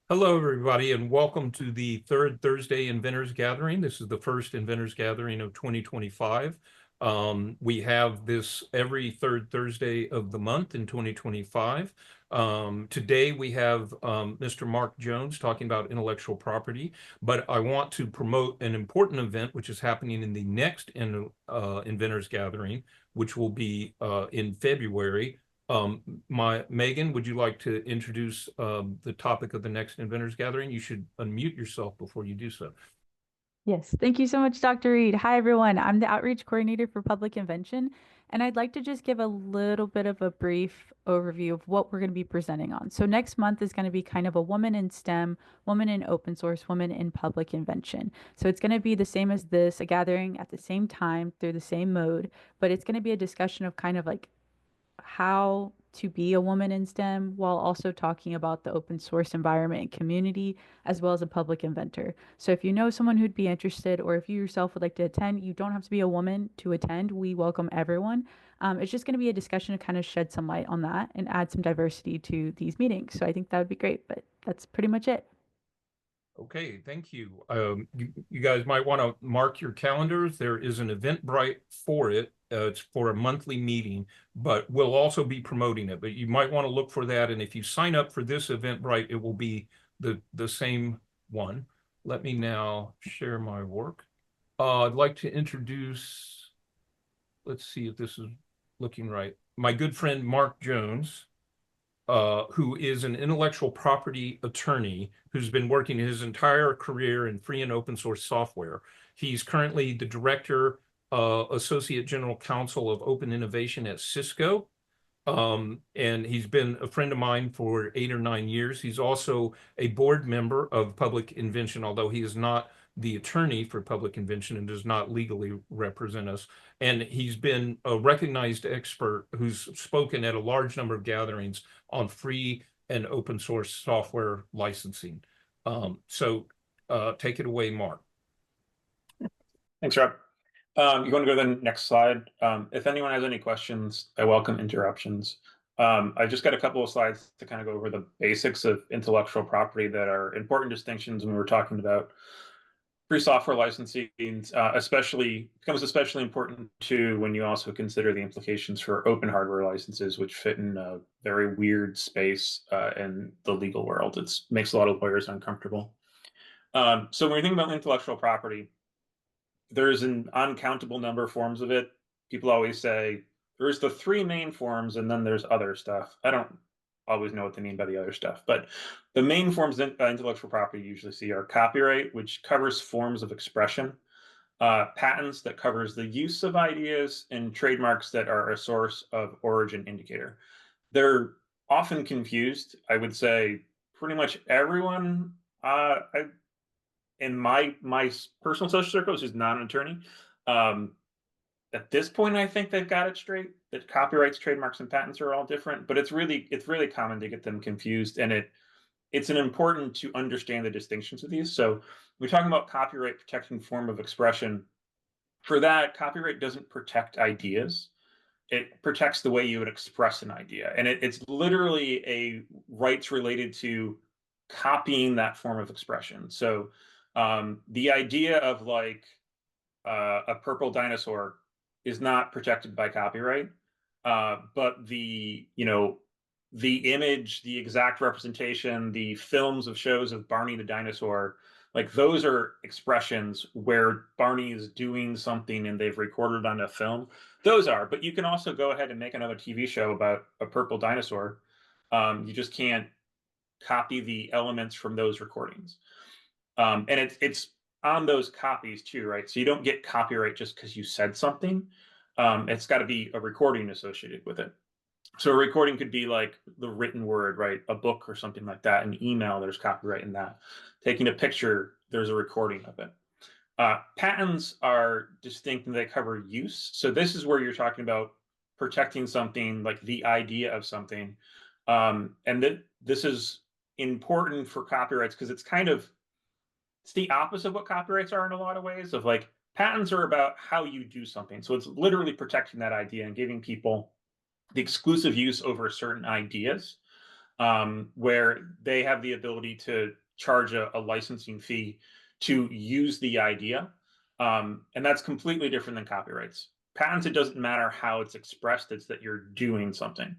Hello, everybody, and welcome to the third Thursday Inventors Gathering. This is the first Inventors Gathering of 2025. We have this every third Thursday of the month in 2025. Today we have Mr. Marc Jones talking about intellectual property, but I want to promote an important event which is happening in the next Inventors Gathering, which will be in February. Megan, would you like to introduce the topic of the next Inventors Gathering? You should unmute yourself before you do so. Yes, thank you so much, Dr. Reed. Hi, everyone. I'm the Outreach Coordinator for Public Invention, and I'd like to just give a little bit of a brief overview of what we're going to be presenting on. So next month is going to be kind of a woman in STEM, woman in open source, woman in public invention. So it's going to be the same as this, a gathering at the same time through the same mode, but it's going to be a discussion of kind of like how to be a woman in STEM while also talking about the open source environment and community, as well as a public inventor. So if you know someone who'd be interested, or if you yourself would like to attend, you don't have to be a woman to attend. We welcome everyone. It's just going to be a discussion to kind of shed some light on that and add some diversity to these meetings. So I think that would be great, but that's pretty much it. Okay, thank you. You guys might want to mark your calendars. There is an Eventbrite for it. It's for a monthly meeting, but we'll also be promoting it. But you might want to look for that. And if you sign up for this Eventbrite, it will be the same one. Let me now share my work. I'd like to introduce, let's see if this is looking right, my good friend Marc Jones, who is an intellectual property attorney who's been working his entire career in free and open source software. He's currently the director, associate general counsel of open innovation at Cisco. And he's been a friend of mine for 8 or 9 years. He's also a board member of Public Invention, although he is not the attorney for Public Invention and does not legally represent us. And he's been a recognized expert who's spoken at a large number of gatherings on free and open source software licensing. Take it away, Marc. Thanks, Rob. You want to go to the next slide? If anyone has any questions, I welcome interruptions. I just got a couple of slides to kind of go over the basics of intellectual property that are important distinctions when we're talking about free software licensing, becomes especially important too when you also consider the implications for open hardware licenses, which fit in a very weird space in the legal world. It makes a lot of lawyers uncomfortable. So when we think about intellectual property, there's an uncountable number of forms of it. People always say there's the three main forms and then there's other stuff. I don't always know what they mean by the other stuff, but the main forms of intellectual property you usually see are copyright, which covers forms of expression, patents that covers the use of ideas, and trademarks that are a source of origin indicator. They're often confused. I would say pretty much everyone in my personal social circles who's not an attorney, at this point, I think they've got it straight. That copyrights, trademarks, and patents are all different, but it's really common to get them confused, and it's an important to understand the distinctions of these. So we're talking about copyright protecting form of expression. For that, copyright doesn't protect ideas. It protects the way you would express an idea, and it's literally a rights related to copying that form of expression. So the idea of like a purple dinosaur is not protected by copyright, but the image, the exact representation, the films of shows of Barney the dinosaur, like those are expressions where Barney is doing something and they've recorded on a film. Those are, but you can also go ahead and make another TV show about a purple dinosaur. You just can't copy the elements from those recordings. And it's on those copies too, right? So you don't get copyright just because you said something. It's got to be a recording associated with it. So a recording could be like the written word, right? A book or something like that. An email, there's copyright in that. Taking a picture, there's a recording of it. Patents are distinct and they cover use. So this is where you're talking about protecting something, like the idea of something. And this is important for copyrights because it's the opposite of what copyrights are in a lot of ways. Of like, patents are about how you do something. So it's literally protecting that idea and giving people the exclusive use over certain ideas. where they have the ability to charge a licensing fee to use the idea. And that's completely different than copyrights. Patents, it doesn't matter how it's expressed, it's that you're doing something.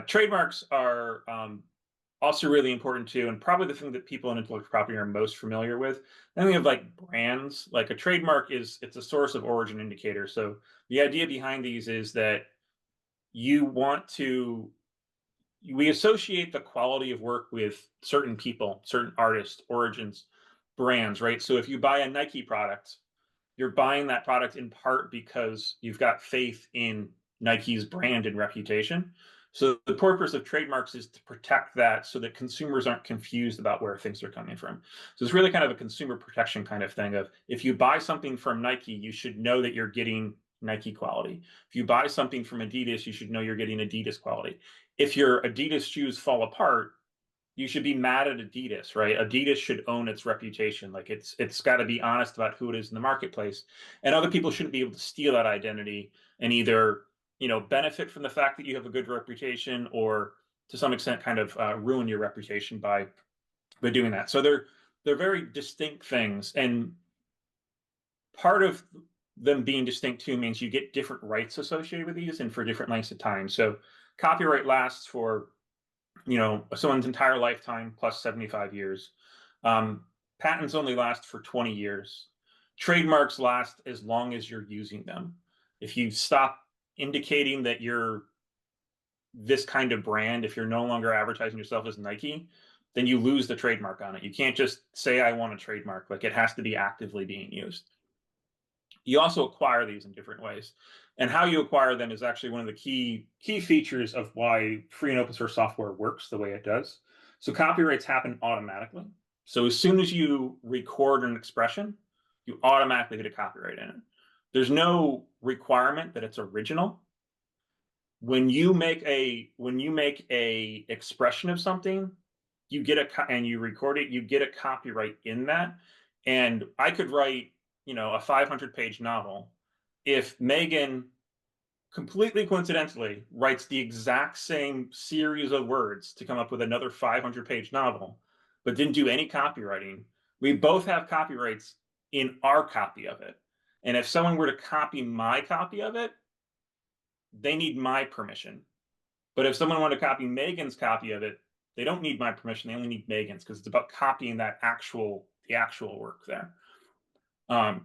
Trademarks are also really important too, and probably the thing that people in intellectual property are most familiar with. Then we have like brands. Like a trademark it's a source of origin indicator. So the idea behind these is that we associate the quality of work with certain people, certain artists, origins, brands, right? So if you buy a Nike product, you're buying that product in part because you've got faith in Nike's brand and reputation. So the purpose of trademarks is to protect that so that consumers aren't confused about where things are coming from. So it's really kind of a consumer protection kind of thing of, if you buy something from Nike, you should know that you're getting Nike quality. If you buy something from Adidas, you should know you're getting Adidas quality. If your Adidas shoes fall apart, you should be mad at Adidas, right? Adidas should own its reputation. Like it's got to be honest about who it is in the marketplace, and other people shouldn't be able to steal that identity and either, benefit from the fact that you have a good reputation, or to some extent kind of ruin your reputation by doing that. So they're very distinct things, and part of them being distinct too means you get different rights associated with these and for different lengths of time. So copyright lasts for someone's entire lifetime plus 75 years. Patents only last for 20 years. Trademarks last as long as you're using them. If you stop indicating that you're this kind of brand, if you're no longer advertising yourself as Nike, then you lose the trademark on it. You can't just say, I want a trademark. Like, it has to be actively being used. You also acquire these in different ways. And how you acquire them is actually one of the key features of why free and open source software works the way it does. So copyrights happen automatically. So as soon as you record an expression, you automatically get a copyright in it. There's no requirement that it's original. When you make a expression of something, you get and you record it, you get a copyright in that. And I could write, a 500-page novel. If Megan completely coincidentally writes the exact same series of words to come up with another 500-page novel, but didn't do any copywriting, we both have copyrights in our copy of it. And if someone were to copy my copy of it, they need my permission. But if someone wanted to copy Megan's copy of it, they don't need my permission. They only need Megan's, because it's about copying the actual work there. The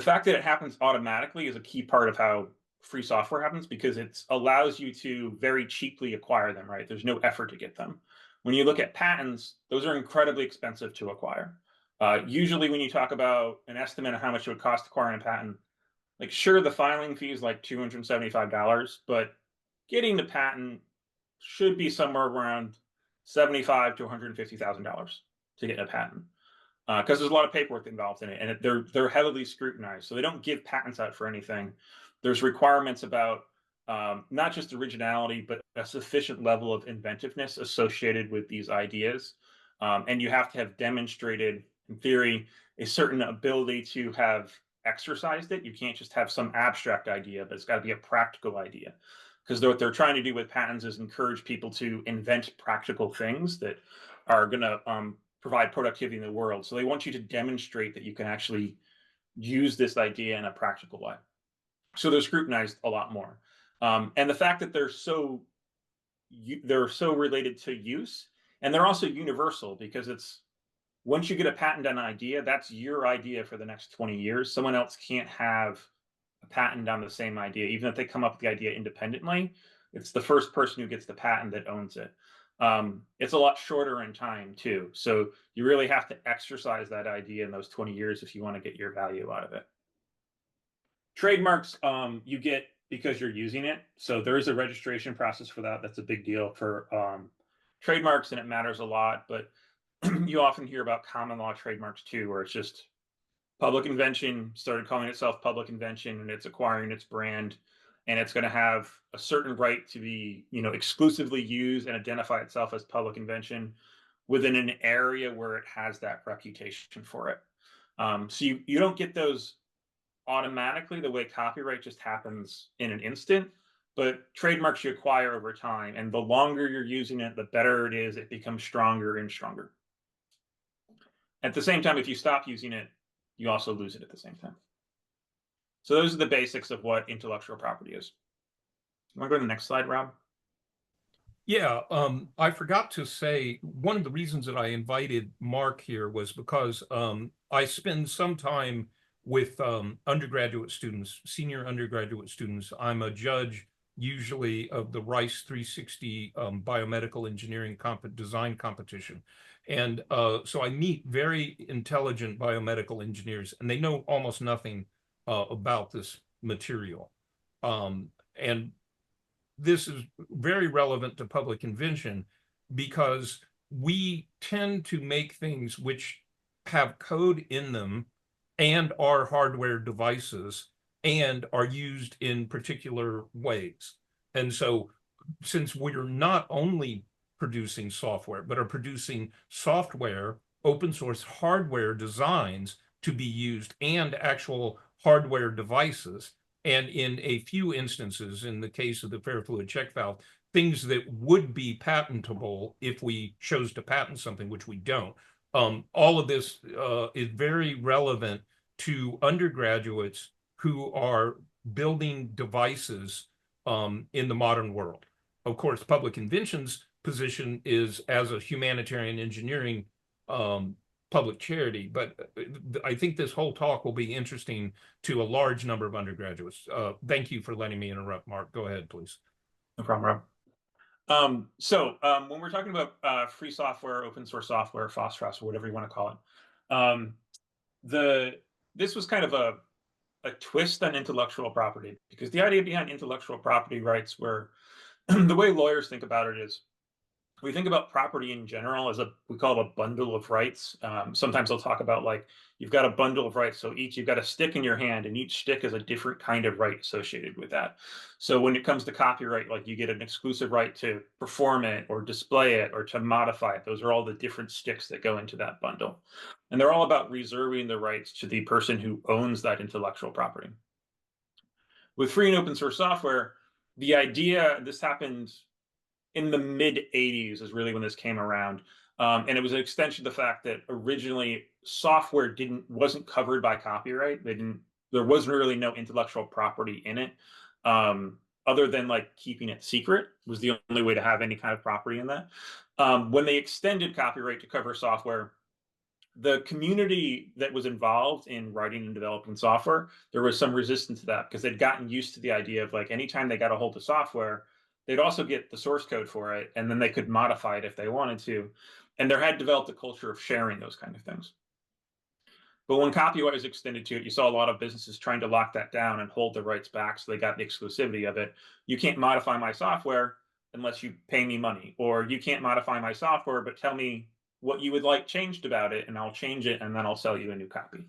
fact that it happens automatically is a key part of how free software happens, because it allows you to very cheaply acquire them, right? There's no effort to get them. When you look at patents, those are incredibly expensive to acquire. Usually when you talk about an estimate of how much it would cost acquiring a patent, like, sure, the filing fee is like $275, but getting the patent should be somewhere around $75,000 to $150,000 to get a patent. Because there's a lot of paperwork involved in it, and they're heavily scrutinized. So they don't give patents out for anything. There's requirements about not just originality, but a sufficient level of inventiveness associated with these ideas. And you have to have demonstrated, in theory, a certain ability to have exercised it. You can't just have some abstract idea, but it's got to be a practical idea. Because what they're trying to do with patents is encourage people to invent practical things that are going to provide productivity in the world. So they want you to demonstrate that you can actually use this idea in a practical way. So they're scrutinized a lot more. And the fact that they're so related to use, and they're also universal, because it's, once you get a patent on an idea, that's your idea for the next 20 years. Someone else can't have a patent on the same idea. Even if they come up with the idea independently, it's the first person who gets the patent that owns it. It's a lot shorter in time too. So you really have to exercise that idea in those 20 years if you want to get your value out of it. Trademarks, you get because you're using it. So there is a registration process for that. That's a big deal for trademarks, and it matters a lot. But you often hear about common law trademarks too, where it's just Public Invention started calling itself Public Invention, and it's acquiring its brand, and it's going to have a certain right to be, exclusively used and identify itself as Public Invention within an area where it has that reputation for it. So you don't get those automatically the way copyright just happens in an instant. but trademarks you acquire over time, and the longer you're using it, the better it is. It becomes stronger and stronger. At the same time, if you stop using it, you also lose it at the same time. So those are the basics of what intellectual property is. You want to go to the next slide, Rob? Yeah, I forgot to say, one of the reasons that I invited Mark here was because I spend some time with undergraduate students, senior undergraduate students. I'm a judge usually of the Rice 360 biomedical engineering design competition. And so I meet very intelligent biomedical engineers, and they know almost nothing about this material. And this is very relevant to public invention because we tend to make things which have code in them and are hardware devices and are used in particular ways. And so since we're not only producing software, but are producing software, open source hardware designs to be used and actual hardware devices, and in a few instances, in the case of the ferrofluid check valve, things that would be patentable if we chose to patent something, which we don't. All of this is very relevant to undergraduates who are building devices in the modern world. Of course, Public Invention's position is as a humanitarian engineering public charity, but I think this whole talk will be interesting to a large number of undergraduates. Thank you for letting me interrupt, Mark. Go ahead, please. No problem, Rob. When we're talking about free software, open source software, phosphorus, or whatever you want to call it, this was kind of a twist on intellectual property, because the idea behind intellectual property rights were the way lawyers think about it is we think about property in general as we call it a bundle of rights. Sometimes they'll talk about like you've got a bundle of rights, so you've got a stick in your hand, and each stick is a different kind of right associated with that. So when it comes to copyright, like you get an exclusive right to perform it or display it or to modify it. Those are all the different sticks that go into that bundle, and they're all about reserving the rights to the person who owns that intellectual property. With free and open source software, the idea, this happened in the mid 80s is really when this came around. And it was an extension of the fact that originally software wasn't covered by copyright. There wasn't really no intellectual property in it, other than like keeping it secret was the only way to have any kind of property in that. When they extended copyright to cover software, the community that was involved in writing and developing software, there was some resistance to that because they'd gotten used to the idea of like anytime they got a hold of software, they'd also get the source code for it, and then they could modify it if they wanted to. And there had developed a culture of sharing those kind of things. But when copyright was extended to it, you saw a lot of businesses trying to lock that down and hold the rights back so they got the exclusivity of it. You can't modify my software unless you pay me money, or you can't modify my software, but tell me what you would like changed about it, and I'll change it, and then I'll sell you a new copy.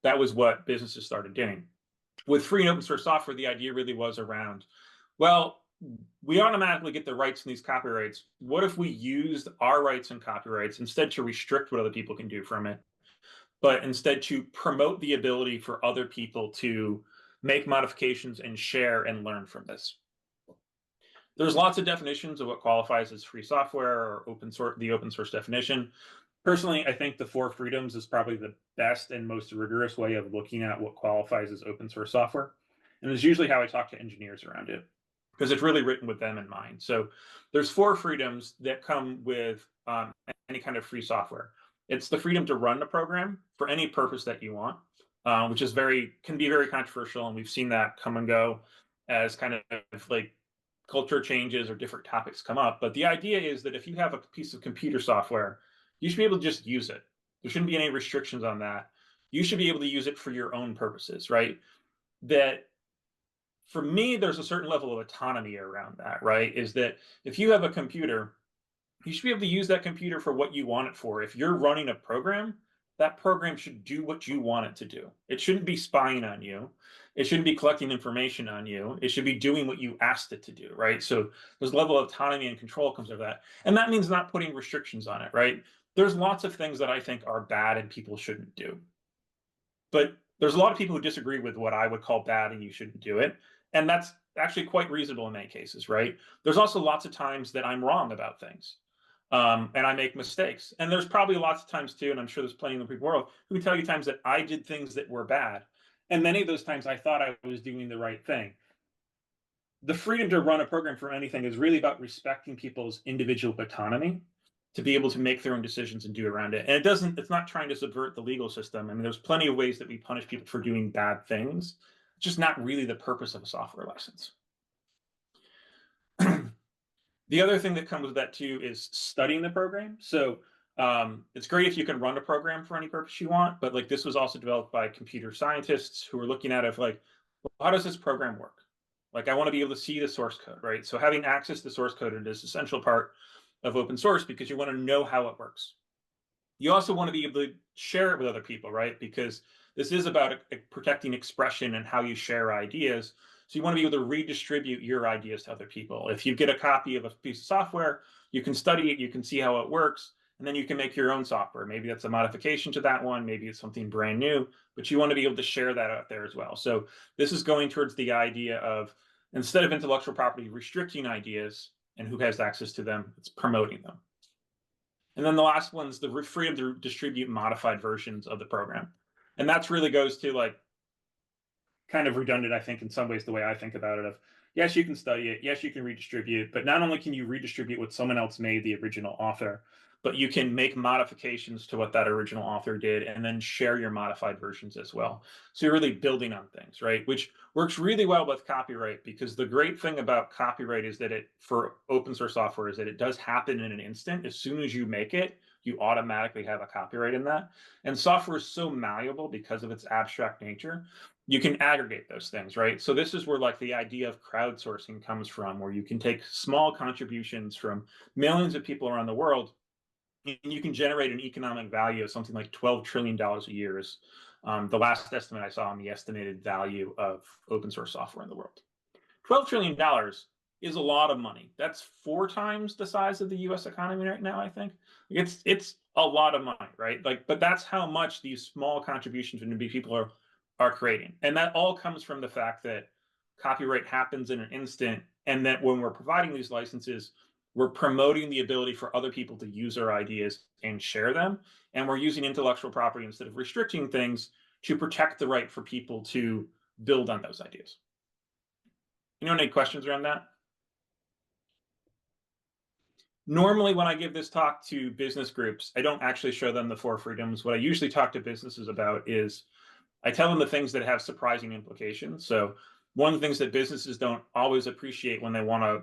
That was what businesses started doing. With free and open source software, the idea really was around, well, we automatically get the rights in these copyrights. What if we used our rights and copyrights instead to restrict what other people can do from it, but instead to promote the ability for other people to make modifications and share and learn from this? There's lots of definitions of what qualifies as free software or the open source definition. Personally, I think the 4 freedoms is probably the best and most rigorous way of looking at what qualifies as open source software. And it's usually how I talk to engineers around it, because it's really written with them in mind. So there's 4 freedoms that come with any kind of free software. It's the freedom to run the program for any purpose that you want, which is can be very controversial. And we've seen that come and go as kind of like culture changes or different topics come up. But the idea is that if you have a piece of computer software, you should be able to just use it. There shouldn't be any restrictions on that. You should be able to use it for your own purposes, right? That for me, there's a certain level of autonomy around that, right? Is that if you have a computer, you should be able to use that computer for what you want it for. If you're running a program, that program should do what you want it to do. It shouldn't be spying on you. It shouldn't be collecting information on you. It should be doing what you asked it to do, right? So there's a level of autonomy and control comes with that. And that means not putting restrictions on it, right? There's lots of things that I think are bad and people shouldn't do. But there's a lot of people who disagree with what I would call bad and you shouldn't do it. And that's actually quite reasonable in many cases, right? There's also lots of times that I'm wrong about things. And I make mistakes. And there's probably lots of times too, and I'm sure there's plenty in the people world who tell you times that I did things that were bad. And many of those times I thought I was doing the right thing. The freedom to run a program for anything is really about respecting people's individual autonomy to be able to make their own decisions and do around it. And it's not trying to subvert the legal system. I mean, there's plenty of ways that we punish people for doing bad things. It's just not really the purpose of a software license. The other thing that comes with that too is studying the program. So it's great if you can run a program for any purpose you want, but like this was also developed by computer scientists who are looking at it like, well, how does this program work? Like I want to be able to see the source code, right? So having access to the source code is an essential part of open source because you want to know how it works. You also want to be able to share it with other people, right? Because this is about protecting expression and how you share ideas. So you want to be able to redistribute your ideas to other people. If you get a copy of a piece of software, you can study it, you can see how it works, and then you can make your own software. Maybe that's a modification to that one, maybe it's something brand new, but you want to be able to share that out there as well. So this is going towards the idea of, instead of intellectual property restricting ideas and who has access to them, it's promoting them. And then the last one's the freedom to distribute modified versions of the program. And that's really goes to like, kind of redundant, I think, in some ways, the way I think about it of, yes, you can study it. Yes, you can redistribute, but not only can you redistribute what someone else made, the original author, but you can make modifications to what that original author did and then share your modified versions as well. So you're really building on things, right? Which works really well with copyright because the great thing about copyright is that for open source software is that it does happen in an instant. As soon as you make it, you automatically have a copyright in that. And software is so malleable because of its abstract nature. You can aggregate those things, right? So this is where like the idea of crowdsourcing comes from, where you can take small contributions from millions of people around the world, and you can generate an economic value of something like $12 trillion a year is the last estimate I saw on the estimated value of open source software in the world. $12 trillion is a lot of money. That's 4 times the size of the US economy right now, I think. It's a lot of money, right? Like, but that's how much these small contributions from people are creating. And that all comes from the fact that copyright happens in an instant, and that when we're providing these licenses, we're promoting the ability for other people to use our ideas and share them. And we're using intellectual property instead of restricting things to protect the right for people to build on those ideas. Anyone any questions around that? Normally, when I give this talk to business groups, I don't actually show them the 4 freedoms. What I usually talk to businesses about is I tell them the things that have surprising implications. So one of the things that businesses don't always appreciate when they want to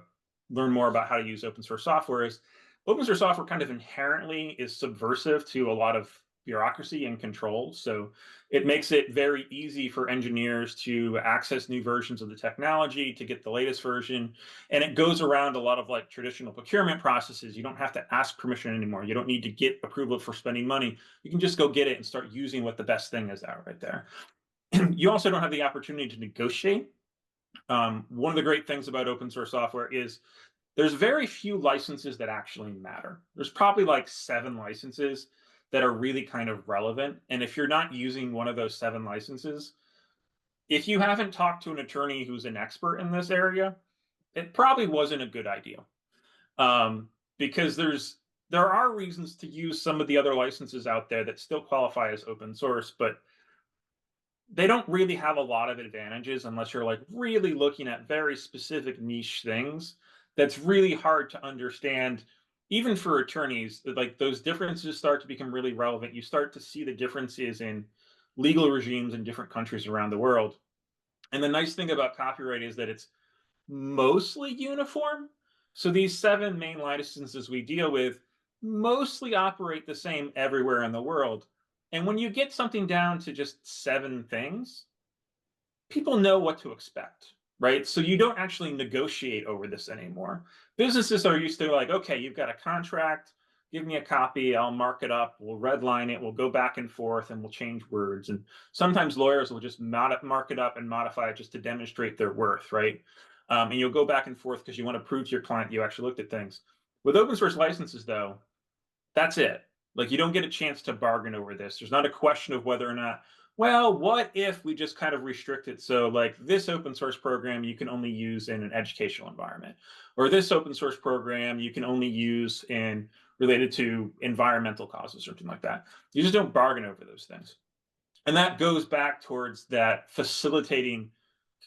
learn more about how to use open source software is open source software kind of inherently is subversive to a lot of bureaucracy and control. So it makes it very easy for engineers to access new versions of the technology, to get the latest version. And it goes around a lot of like traditional procurement processes. You don't have to ask permission anymore. You don't need to get approval for spending money. You can just go get it and start using what the best thing is out right there. You also don't have the opportunity to negotiate. One of the great things about open source software is there's very few licenses that actually matter. There's probably like 7 licenses that are really kind of relevant. And if you're not using one of those 7 licenses, if you haven't talked to an attorney who's an expert in this area, it probably wasn't a good idea. Because there are reasons to use some of the other licenses out there that still qualify as open source, but they don't really have a lot of advantages unless you're like really looking at very specific niche things. That's really hard to understand. Even for attorneys, like those differences start to become really relevant. You start to see the differences in legal regimes in different countries around the world. And the nice thing about copyright is that it's mostly uniform. So these 7 main licenses we deal with mostly operate the same everywhere in the world. And when you get something down to just 7 things, people know what to expect, right? So you don't actually negotiate over this anymore. Businesses are used to like, okay, you've got a contract, give me a copy, I'll mark it up, we'll redline it, we'll go back and forth, and we'll change words. And sometimes lawyers will just mark it up and modify it just to demonstrate their worth, right? And you'll go back and forth because you want to prove to your client you actually looked at things. With open source licenses, though, that's it. Like you don't get a chance to bargain over this. There's not a question of whether or not well, what if we just kind of restrict it? So like this open source program you can only use in an educational environment, or this open source program you can only use in related to environmental causes or something like that. You just don't bargain over those things. And that goes back towards that facilitating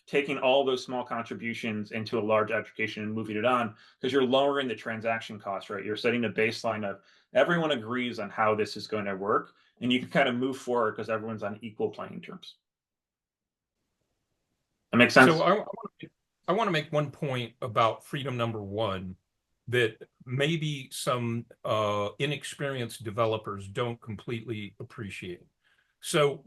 taking all those small contributions into a large application and moving it on, because you're lowering the transaction cost, right? You're setting a baseline of everyone agrees on how this is going to work, and you can kind of move forward because everyone's on equal playing terms. That makes sense? So I want to make one point about freedom number one that maybe some inexperienced developers don't completely appreciate. So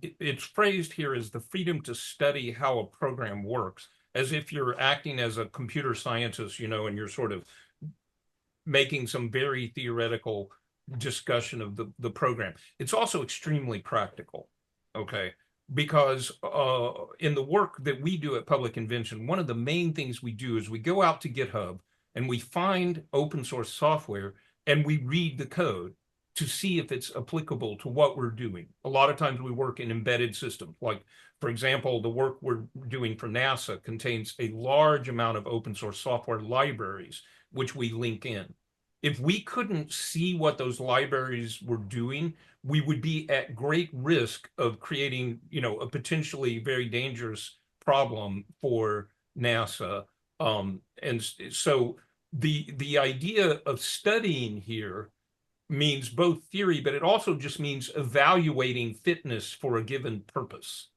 it's phrased here as the freedom to study how a program works, as if you're acting as a computer scientist, you know, and you're sort of making some very theoretical discussion of the program. It's also extremely practical, okay? Because in the work that we do at Public Invention, one of the main things we do is we go out to GitHub and we find open source software and we read the code to see if it's applicable to what we're doing. A lot of times we work in embedded systems. Like, for example, the work we're doing for NASA contains a large amount of open source software libraries, which we link in. If we couldn't see what those libraries were doing, we would be at great risk of creating, you know, a potentially very dangerous problem for NASA. And so the idea of studying here means both theory, but it also just means evaluating fitness for a given purpose.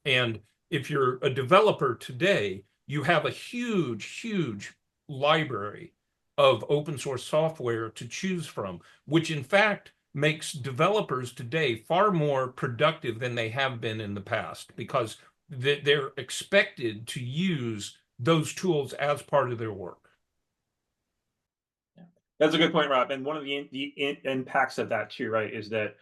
And if you're a developer today, you have a huge library of open source software to choose from, which in fact makes developers today far more productive than they have been in the past, because they're expected to use those tools as part of their work. That's a good point, Rob. And one of the impacts of that too, right, is that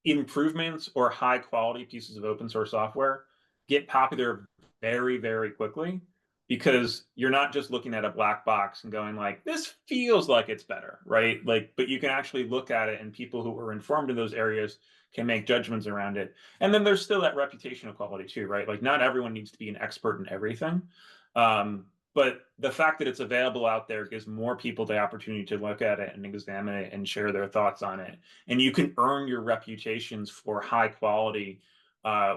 improvements or high quality pieces of open source software get popular very quickly, because you're not just looking at a black box and going like, this feels like it's better, right? Like, but you can actually look at it and people who are informed in those areas can make judgments around it. And then there's still that reputational quality too, right? Like not everyone needs to be an expert in everything. But the fact that it's available out there gives more people the opportunity to look at it and examine it and share their thoughts on it. And you can earn your reputations for high quality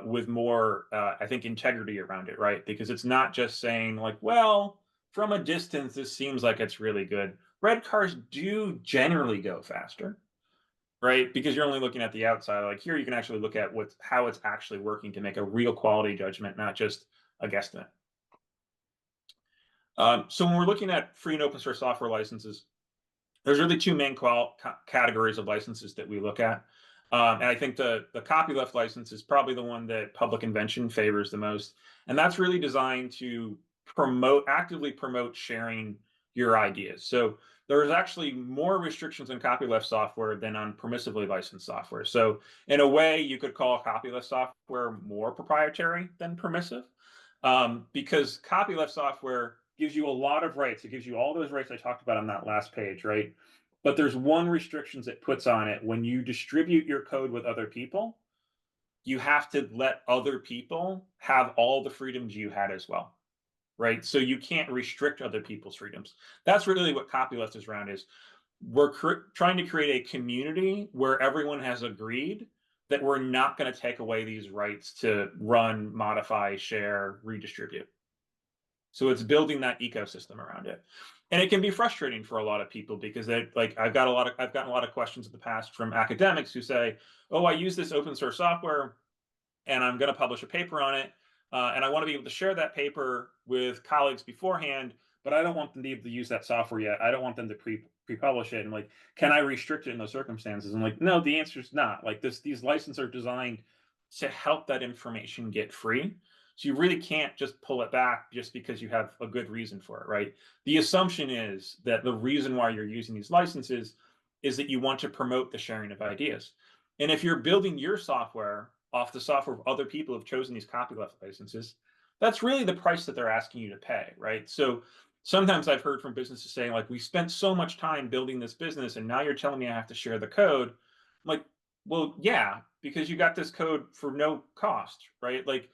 with more, I think, integrity around it, right? Because it's not just saying like, well, from a distance, this seems like it's really good. Red cars do generally go faster, right? Because you're only looking at the outside. Like here, you can actually look at how it's actually working to make a real quality judgment, not just a guesstimate. So when we're looking at free and open source software licenses, there's really two main categories of licenses that we look at. And I think the copyleft license is probably the one that Public Invention favors the most. And that's really designed to actively promote sharing your ideas. So there's actually more restrictions on copyleft software than on permissively licensed software. So in a way, you could call copyleft software more proprietary than permissive, because copyleft software gives you a lot of rights. It gives you all those rights I talked about on that last page, right? But there's one restrictions it puts on it. When you distribute your code with other people, you have to let other people have all the freedoms you had as well, right? So you can't restrict other people's freedoms. That's really what copyleft is around. Is we're trying to create a community where everyone has agreed that we're not going to take away these rights to run, modify, share, redistribute. So it's building that ecosystem around it. And it can be frustrating for a lot of people, because I've gotten a lot of questions in the past from academics who say, oh, I use this open source software and I'm going to publish a paper on it. And I want to be able to share that paper with colleagues beforehand, but I don't want them to be able to use that software yet. I don't want them to pre-publish it. And like, can I restrict it in those circumstances? And like, no, the answer is not. Like these licenses are designed to help that information get free. So you really can't just pull it back just because you have a good reason for it, right? The assumption is that the reason why you're using these licenses is that you want to promote the sharing of ideas. And if you're building your software off the software of other people who've chosen these copyleft licenses, that's really the price that they're asking you to pay, right? So sometimes I've heard from businesses saying like, we spent so much time building this business and now you're telling me I have to share the code. I'm like, Well, yeah, because you got this code for no cost, right? Like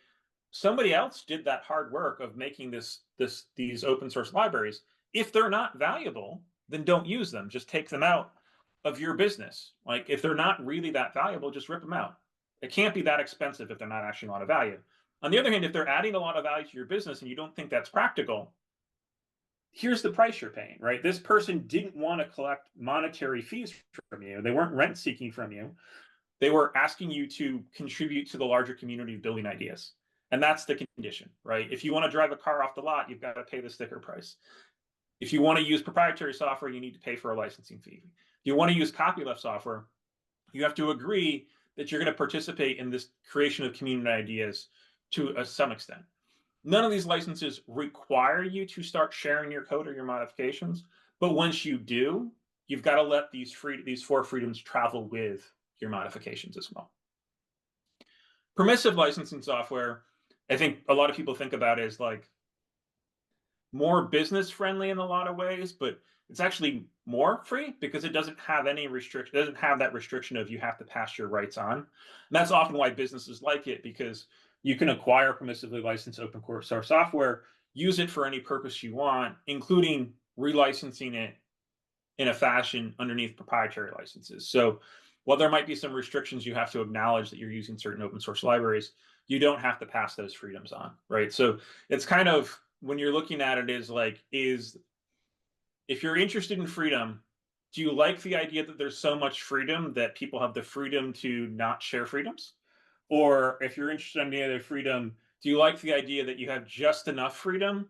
somebody else did that hard work of making these open source libraries. If they're not valuable, then don't use them. Just take them out of your business. Like if they're not really that valuable, just rip them out. It can't be that expensive if they're not actually a lot of value. On the other hand, if they're adding a lot of value to your business and you don't think that's practical, here's the price you're paying, right? This person didn't want to collect monetary fees from you. They weren't rent seeking from you. They were asking you to contribute to the larger community of building ideas. And that's the condition, right? If you want to drive a car off the lot, you've got to pay the sticker price. If you want to use proprietary software, you need to pay for a licensing fee. If you want to use copyleft software, you have to agree that you're going to participate in this creation of community ideas to some extent. None of these licenses require you to start sharing your code or your modifications, but once you do, you've got to let these four freedoms travel with your modifications as well. Permissive licensing software, I think a lot of people think about as like more business friendly in a lot of ways, but it's actually more free because it doesn't have any restriction. It doesn't have that restriction of you have to pass your rights on. And that's often why businesses like it, because you can acquire permissively licensed open source software, use it for any purpose you want, including relicensing it in a fashion underneath proprietary licenses. So while there might be some restrictions, you have to acknowledge that you're using certain open source libraries, you don't have to pass those freedoms on, right? So it's kind of, when you're looking at it, is like, if you're interested in freedom, do you like the idea that there's so much freedom that people have the freedom to not share freedoms? Or if you're interested in the other freedom, do you like the idea that you have just enough freedom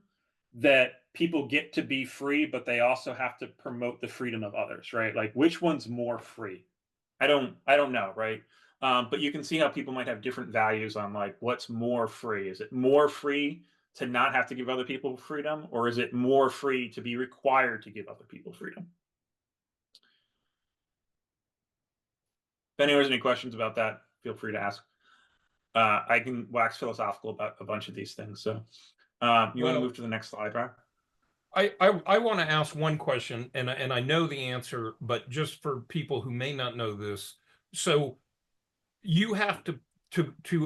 that people get to be free, but they also have to promote the freedom of others, right? Like which one's more free? I don't know, right? But you can see how people might have different values on like what's more free. Is it more free to not have to give other people freedom, or is it more free to be required to give other people freedom? If anyone has any questions about that, feel free to ask. I can wax philosophical about a bunch of these things. So you want to move to the next slide, right? I want to ask one question, and I know the answer, but just for people who may not know this, so you have to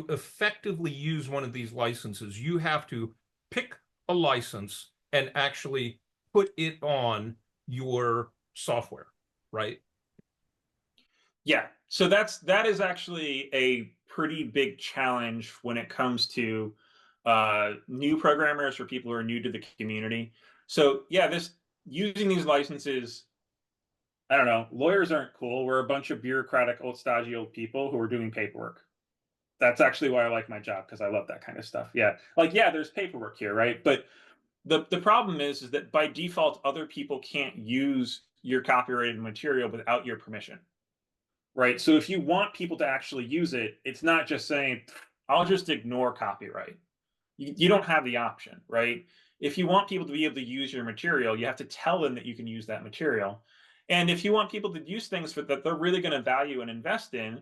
effectively use one of these licenses, you have to pick a license and actually put it on your software, right? Yeah, so that is actually a pretty big challenge when it comes to new programmers or people who are new to the community. So yeah, using these licenses, I don't know, lawyers aren't cool. We're a bunch of bureaucratic, stodgy old people who are doing paperwork. That's actually why I like my job, because I love that kind of stuff. Yeah, like yeah, there's paperwork here, right? But the problem is that by default, other people can't use your copyrighted material without your permission. Right. So if you want people to actually use it, it's not just saying, I'll just ignore copyright. You don't have the option, right? If you want people to be able to use your material, you have to tell them that you can use that material. And if you want people to use things that they're really going to value and invest in,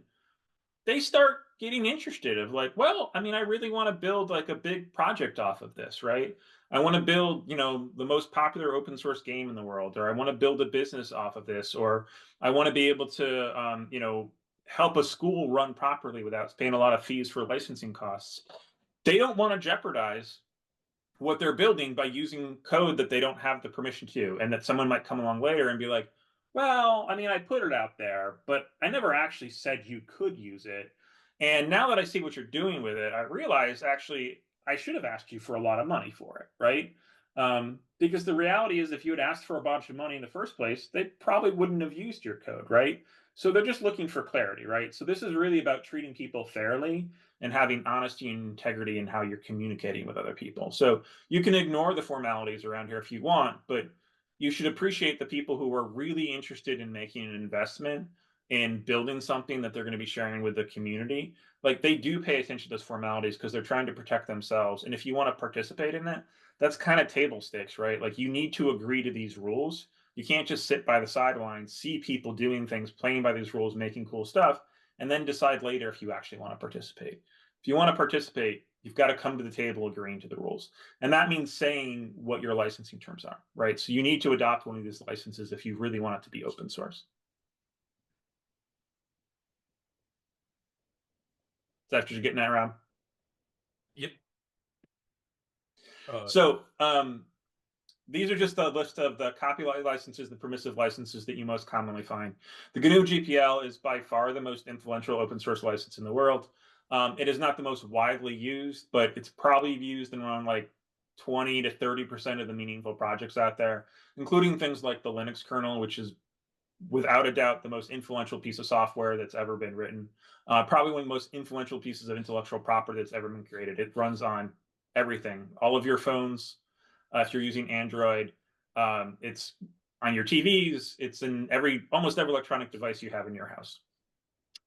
they start getting interested of like, well, I mean, I really want to build like a big project off of this, right? I want to build, the most popular open source game in the world, or I want to build a business off of this, or I want to be able to, help a school run properly without paying a lot of fees for licensing costs. They don't want to jeopardize what they're building by using code that they don't have the permission to, and that someone might come along later and be like, well, I mean, I put it out there, but I never actually said you could use it. And now that I see what you're doing with it, I realize actually I should have asked you for a lot of money for it, right? Because the reality is, if you had asked for a bunch of money in the first place, they probably wouldn't have used your code, right? So they're just looking for clarity, right? So this is really about treating people fairly and having honesty and integrity in how you're communicating with other people. So you can ignore the formalities around here if you want, but you should appreciate the people who are really interested in making an investment in building something that they're going to be sharing with the community. Like they do pay attention to those formalities because they're trying to protect themselves. And if you want to participate in that, that's kind of table stakes, right? Like you need to agree to these rules. You can't just sit by the sidelines, see people doing things, playing by these rules, making cool stuff, and then decide later if you actually want to participate. If you want to participate, you've got to come to the table agreeing to the rules. And that means saying what your licensing terms are, right? So you need to adopt one of these licenses if you really want it to be open source. that what you're getting at, Rob? Yep. So these are just a list of the copyright licenses, the permissive licenses that you most commonly find. The GNU GPL is by far the most influential open source license in the world. It is not the most widely used, but it's probably used in around like 20 to 30% of the meaningful projects out there, including things like the Linux kernel, which is without a doubt the most influential piece of software that's ever been written. Probably one of the most influential pieces of intellectual property that's ever been created. It runs on everything, all of your phones. If you're using Android, it's on your TVs. It's in almost every electronic device you have in your house.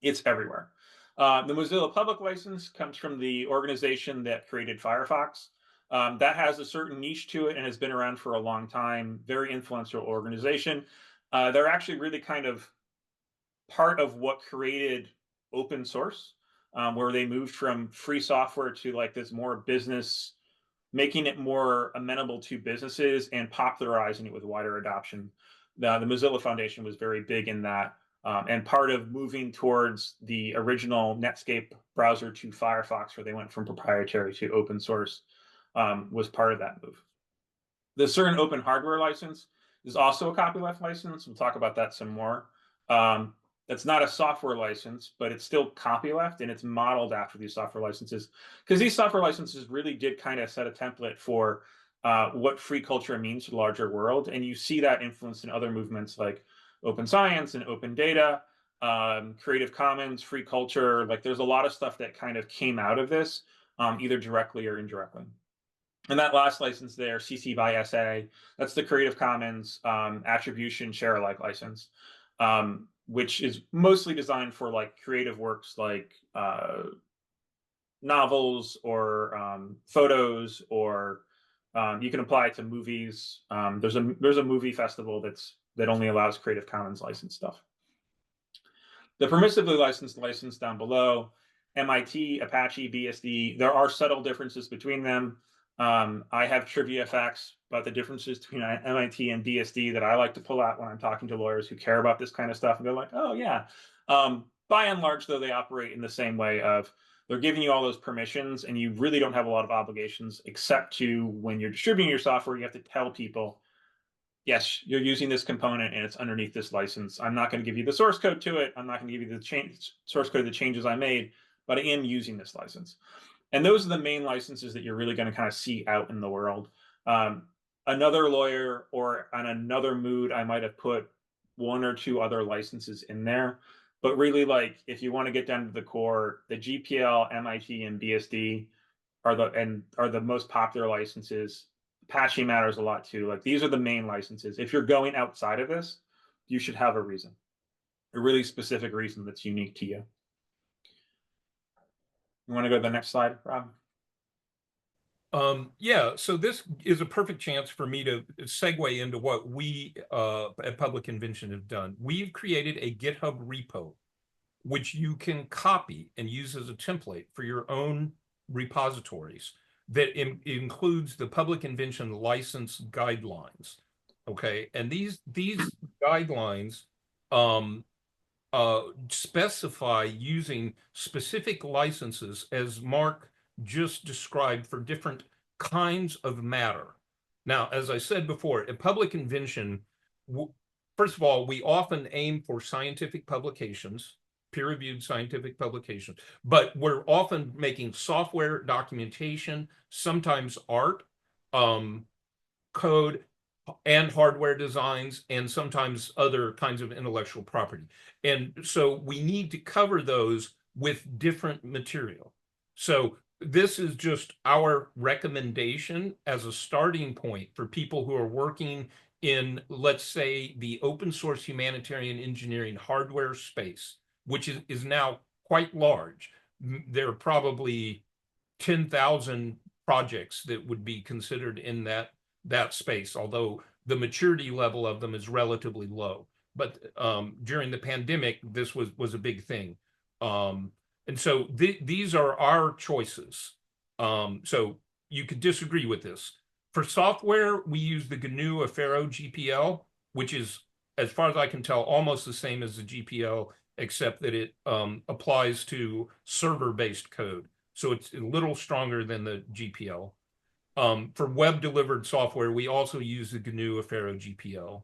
It's everywhere. The Mozilla Public License comes from the organization that created Firefox. That has a certain niche to it and has been around for a long time. Very influential organization. They're actually really kind of part of what created open source, where they moved from free software to like this more business, making it more amenable to businesses and popularizing it with wider adoption. The Mozilla Foundation was very big in that. And part of moving towards the original Netscape browser to Firefox, where they went from proprietary to open source, was part of that move. The CERN Open Hardware License is also a copyleft license. We'll talk about that some more. That's not a software license, but it's still copyleft, and it's modeled after these software licenses, because these software licenses really did kind of set a template for what free culture means to the larger world. And you see that influence in other movements like open science and open data, Creative Commons, free culture. Like there's a lot of stuff that kind of came out of this, either directly or indirectly. And that last license there, CC by SA, that's the Creative Commons attribution share alike license, which is mostly designed for like creative works like novels or photos, or you can apply it to movies. There's a movie festival that only allows Creative Commons licensed stuff. The permissively licensed license down below, MIT, Apache, BSD, there are subtle differences between them. I have trivia facts about the differences between MIT and BSD that I like to pull out when I'm talking to lawyers who care about this kind of stuff. And they're like, oh, yeah. By and large, though, they operate in the same way of they're giving you all those permissions, and you really don't have a lot of obligations, except to when you're distributing your software, you have to tell people, yes, you're using this component and it's underneath this license. I'm not going to give you the source code to it. I'm not going to give you the source code of the changes I made, but I am using this license. And those are the main licenses that you're really going to kind of see out in the world. Another lawyer or on another mood, I might have put one or two other licenses in there. But really, like, if you want to get down to the core, the GPL, MIT, and BSD are the most popular licenses. Apache matters a lot too. Like, these are the main licenses. If you're going outside of this, you should have a reason, a really specific reason that's unique to you. You want to go to the next slide, Rob? Yeah, so this is a perfect chance for me to segue into what we at Public Invention have done. We've created a GitHub repo, which you can copy and use as a template for your own repositories that includes the Public Invention License Guidelines. Okay, and these guidelines specify using specific licenses, as Mark just described, for different kinds of matter. Now, as I said before, in public invention, first of all, we often aim for scientific publications, peer-reviewed scientific publications, but we're often making software documentation, sometimes art, code, and hardware designs, and sometimes other kinds of intellectual property. And so we need to cover those with different material. So this is just our recommendation as a starting point for people who are working in, let's say, the open source humanitarian engineering hardware space, which is now quite large. There are probably 10,000 projects that would be considered in that space, although the maturity level of them is relatively low. But during the pandemic, this was a big thing. And so these are our choices. So you could disagree with this. For software, we use the GNU Affero GPL, which is, as far as I can tell, almost the same as the GPL except that it applies to server-based code. So it's a little stronger than the GPL. For web-delivered software, we also use the GNU Affero GPL.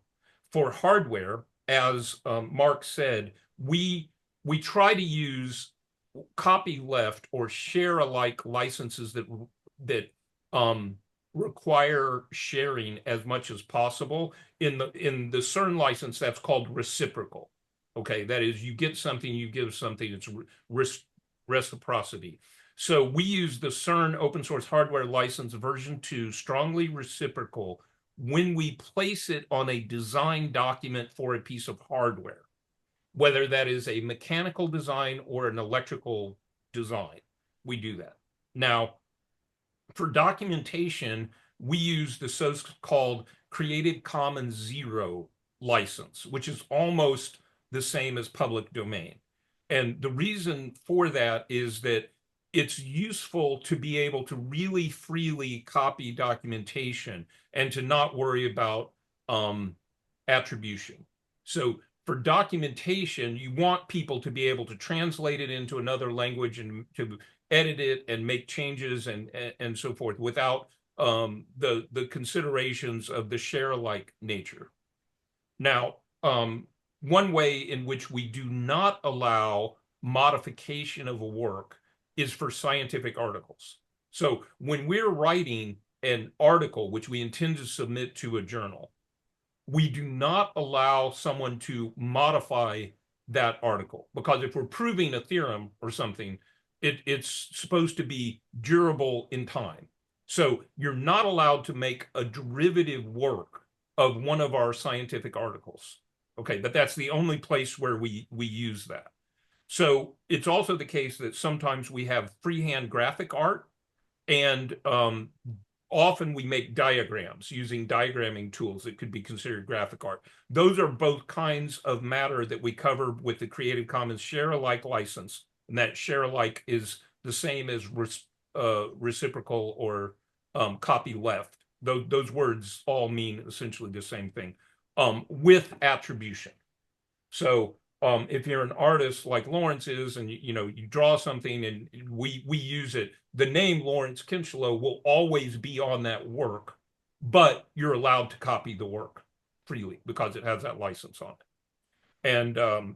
For hardware, as Mark said, we try to use copyleft or share-alike licenses that require sharing as much as possible. In the CERN license, that's called reciprocal. Okay, that is, you get something, you give something. It's reciprocity. So we use the CERN open source hardware license version 2, strongly reciprocal, when we place it on a design document for a piece of hardware, whether that is a mechanical design or an electrical design. We do that. Now, for documentation, we use the so-called Creative Commons Zero license, which is almost the same as public domain. And the reason for that is that it's useful to be able to really freely copy documentation and to not worry about attribution. So for documentation, you want people to be able to translate it into another language and to edit it and make changes and so forth without the considerations of the share-alike nature. Now, one way in which we do not allow modification of a work is for scientific articles. So when we're writing an article, which we intend to submit to a journal, we do not allow someone to modify that article, because if we're proving a theorem or something, it's supposed to be durable in time. So you're not allowed to make a derivative work of one of our scientific articles. Okay, but that's the only place where we use that. So it's also the case that sometimes we have freehand graphic art, and often we make diagrams using diagramming tools that could be considered graphic art. Those are both kinds of matter that we cover with the Creative Commons share-alike license, and that share-alike is the same as reciprocal or copyleft. Those words all mean essentially the same thing, with attribution. So if you're an artist like Lawrence is, and you draw something and we use it, the name Lawrence Kinchlow will always be on that work, but you're allowed to copy the work freely because it has that license on it. And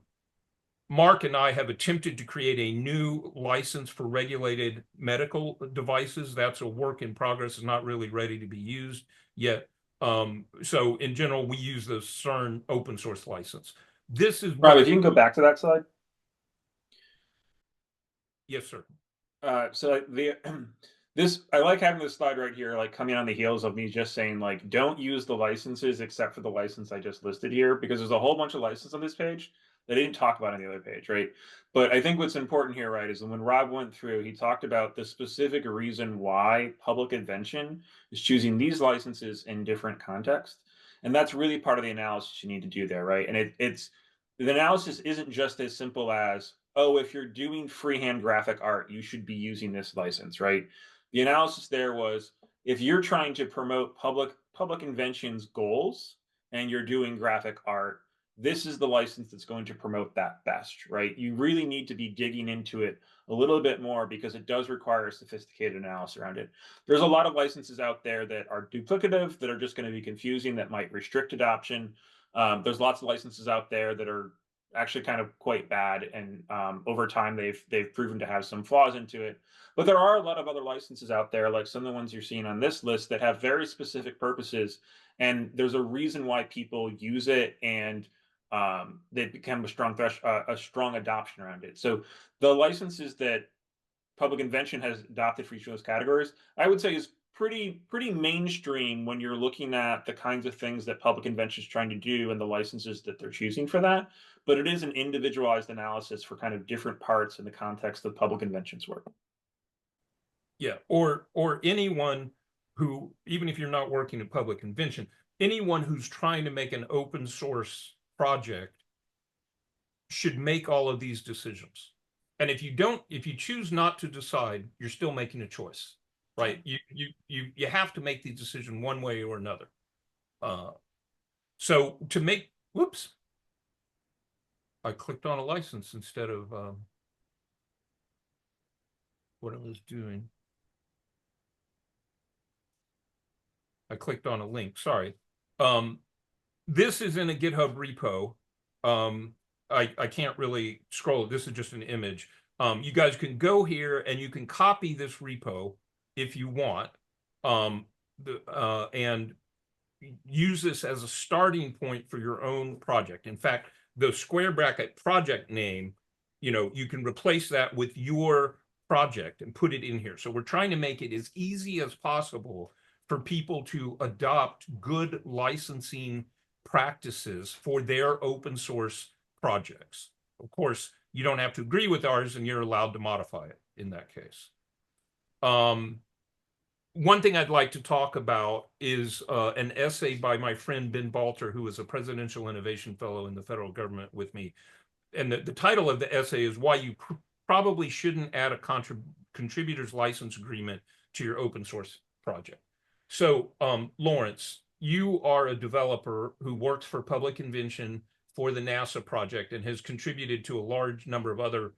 Mark and I have attempted to create a new license for regulated medical devices. That's a work in progress. It's not really ready to be used yet. So in general, we use the CERN open source license. This is Rob, if you can go back to that slide. Yes, sir. So this, I like having this slide right here, like coming on the heels of me just saying, like, don't use the licenses except for the license I just listed here, because there's a whole bunch of licenses on this page that I didn't talk about on the other page, right? But I think what's important here, right, is when Rob went through, he talked about the specific reason why Public Invention is choosing these licenses in different contexts. And that's really part of the analysis you need to do there, right? And the analysis isn't just as simple as, oh, if you're doing freehand graphic art, you should be using this license, right? The analysis there was, if you're trying to promote public invention's goals and you're doing graphic art, this is the license that's going to promote that best, right? You really need to be digging into it a little bit more because it does require a sophisticated analysis around it. There's a lot of licenses out there that are duplicative, that are just going to be confusing, that might restrict adoption. There's lots of licenses out there that are actually kind of quite bad, and over time they've proven to have some flaws into it. But there are a lot of other licenses out there, like some of the ones you're seeing on this list, that have very specific purposes, and there's a reason why people use it, and they become a strong adoption around it. So the licenses that Public Invention has adopted for each of those categories, I would say, is pretty mainstream when you're looking at the kinds of things that Public Invention is trying to do and the licenses that they're choosing for that. But it is an individualized analysis for kind of different parts in the context of Public Invention's work. Yeah, or anyone who, even if you're not working in Public Invention, anyone who's trying to make an open source project should make all of these decisions. And if you choose not to decide, you're still making a choice, right? You have to make the decision one way or another. So to make, whoops. I clicked on a license instead of what I was doing. I clicked on a link. Sorry. This is in a GitHub repo. I can't really scroll it. This is just an image. You guys can go here and you can copy this repo if you want, and use this as a starting point for your own project. In fact, the square bracket project name, you can replace that with your project and put it in here. So we're trying to make it as easy as possible for people to adopt good licensing practices for their open source projects. Of course, you don't have to agree with ours, and you're allowed to modify it in that case. One thing I'd like to talk about is an essay by my friend Ben Balter, who is a Presidential Innovation Fellow in the federal government with me. And the title of the essay is Why You Probably Shouldn't Add a Contributor's License Agreement to Your Open Source Project. So, Lawrence, you are a developer who works for Public Invention for the NASA project and has contributed to a large number of other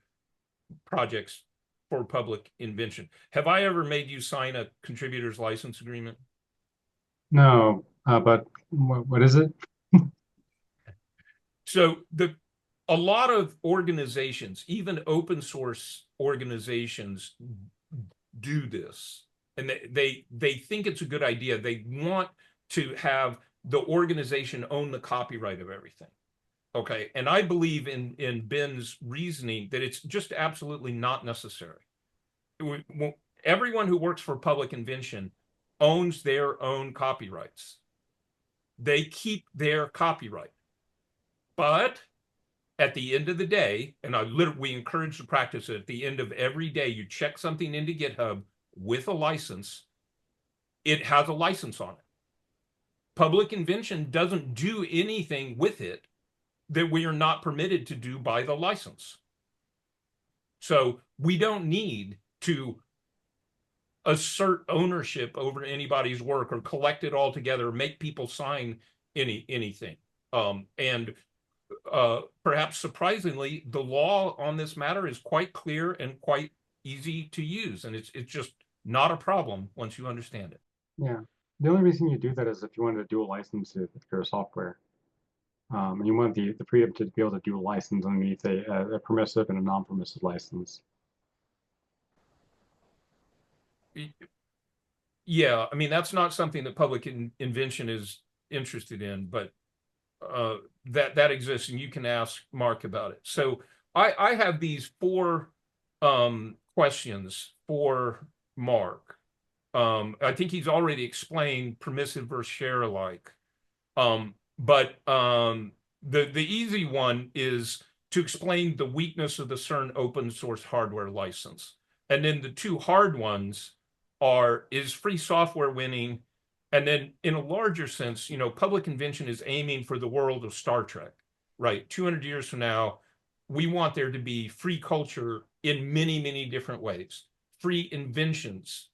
projects for Public Invention. Have I ever made you sign a contributor's license agreement? No, but what is it? So a lot of organizations, even open source organizations, do this, and they think it's a good idea. They want to have the organization own the copyright of everything. Okay, and I believe in Ben's reasoning that it's just absolutely not necessary. Everyone who works for Public Invention owns their own copyrights. They keep their copyright. But at the end of the day, and we encourage the practice, at the end of every day, you check something into GitHub with a license, it has a license on it. Public Invention doesn't do anything with it that we are not permitted to do by the license. So we don't need to assert ownership over anybody's work or collect it all together, make people sign anything. And perhaps surprisingly, the law on this matter is quite clear and quite easy to use. And it's just not a problem once you understand it. Yeah. The only reason you do that is if you want to dual license your software. And you want the freedom to be able to do a license underneath a permissive and a non-permissive license. Yeah, I mean, that's not something that Public Invention is interested in, but that exists, and you can ask Mark about it. So I have these 4 questions for Mark. I think he's already explained permissive versus share alike. But the easy one is to explain the weakness of the CERN open source hardware license. And then the 2 hard ones are, is free software winning? And then in a larger sense, Public Invention is aiming for the world of Star Trek, right? 200 years from now, we want there to be free culture in many, many different ways. Free inventions,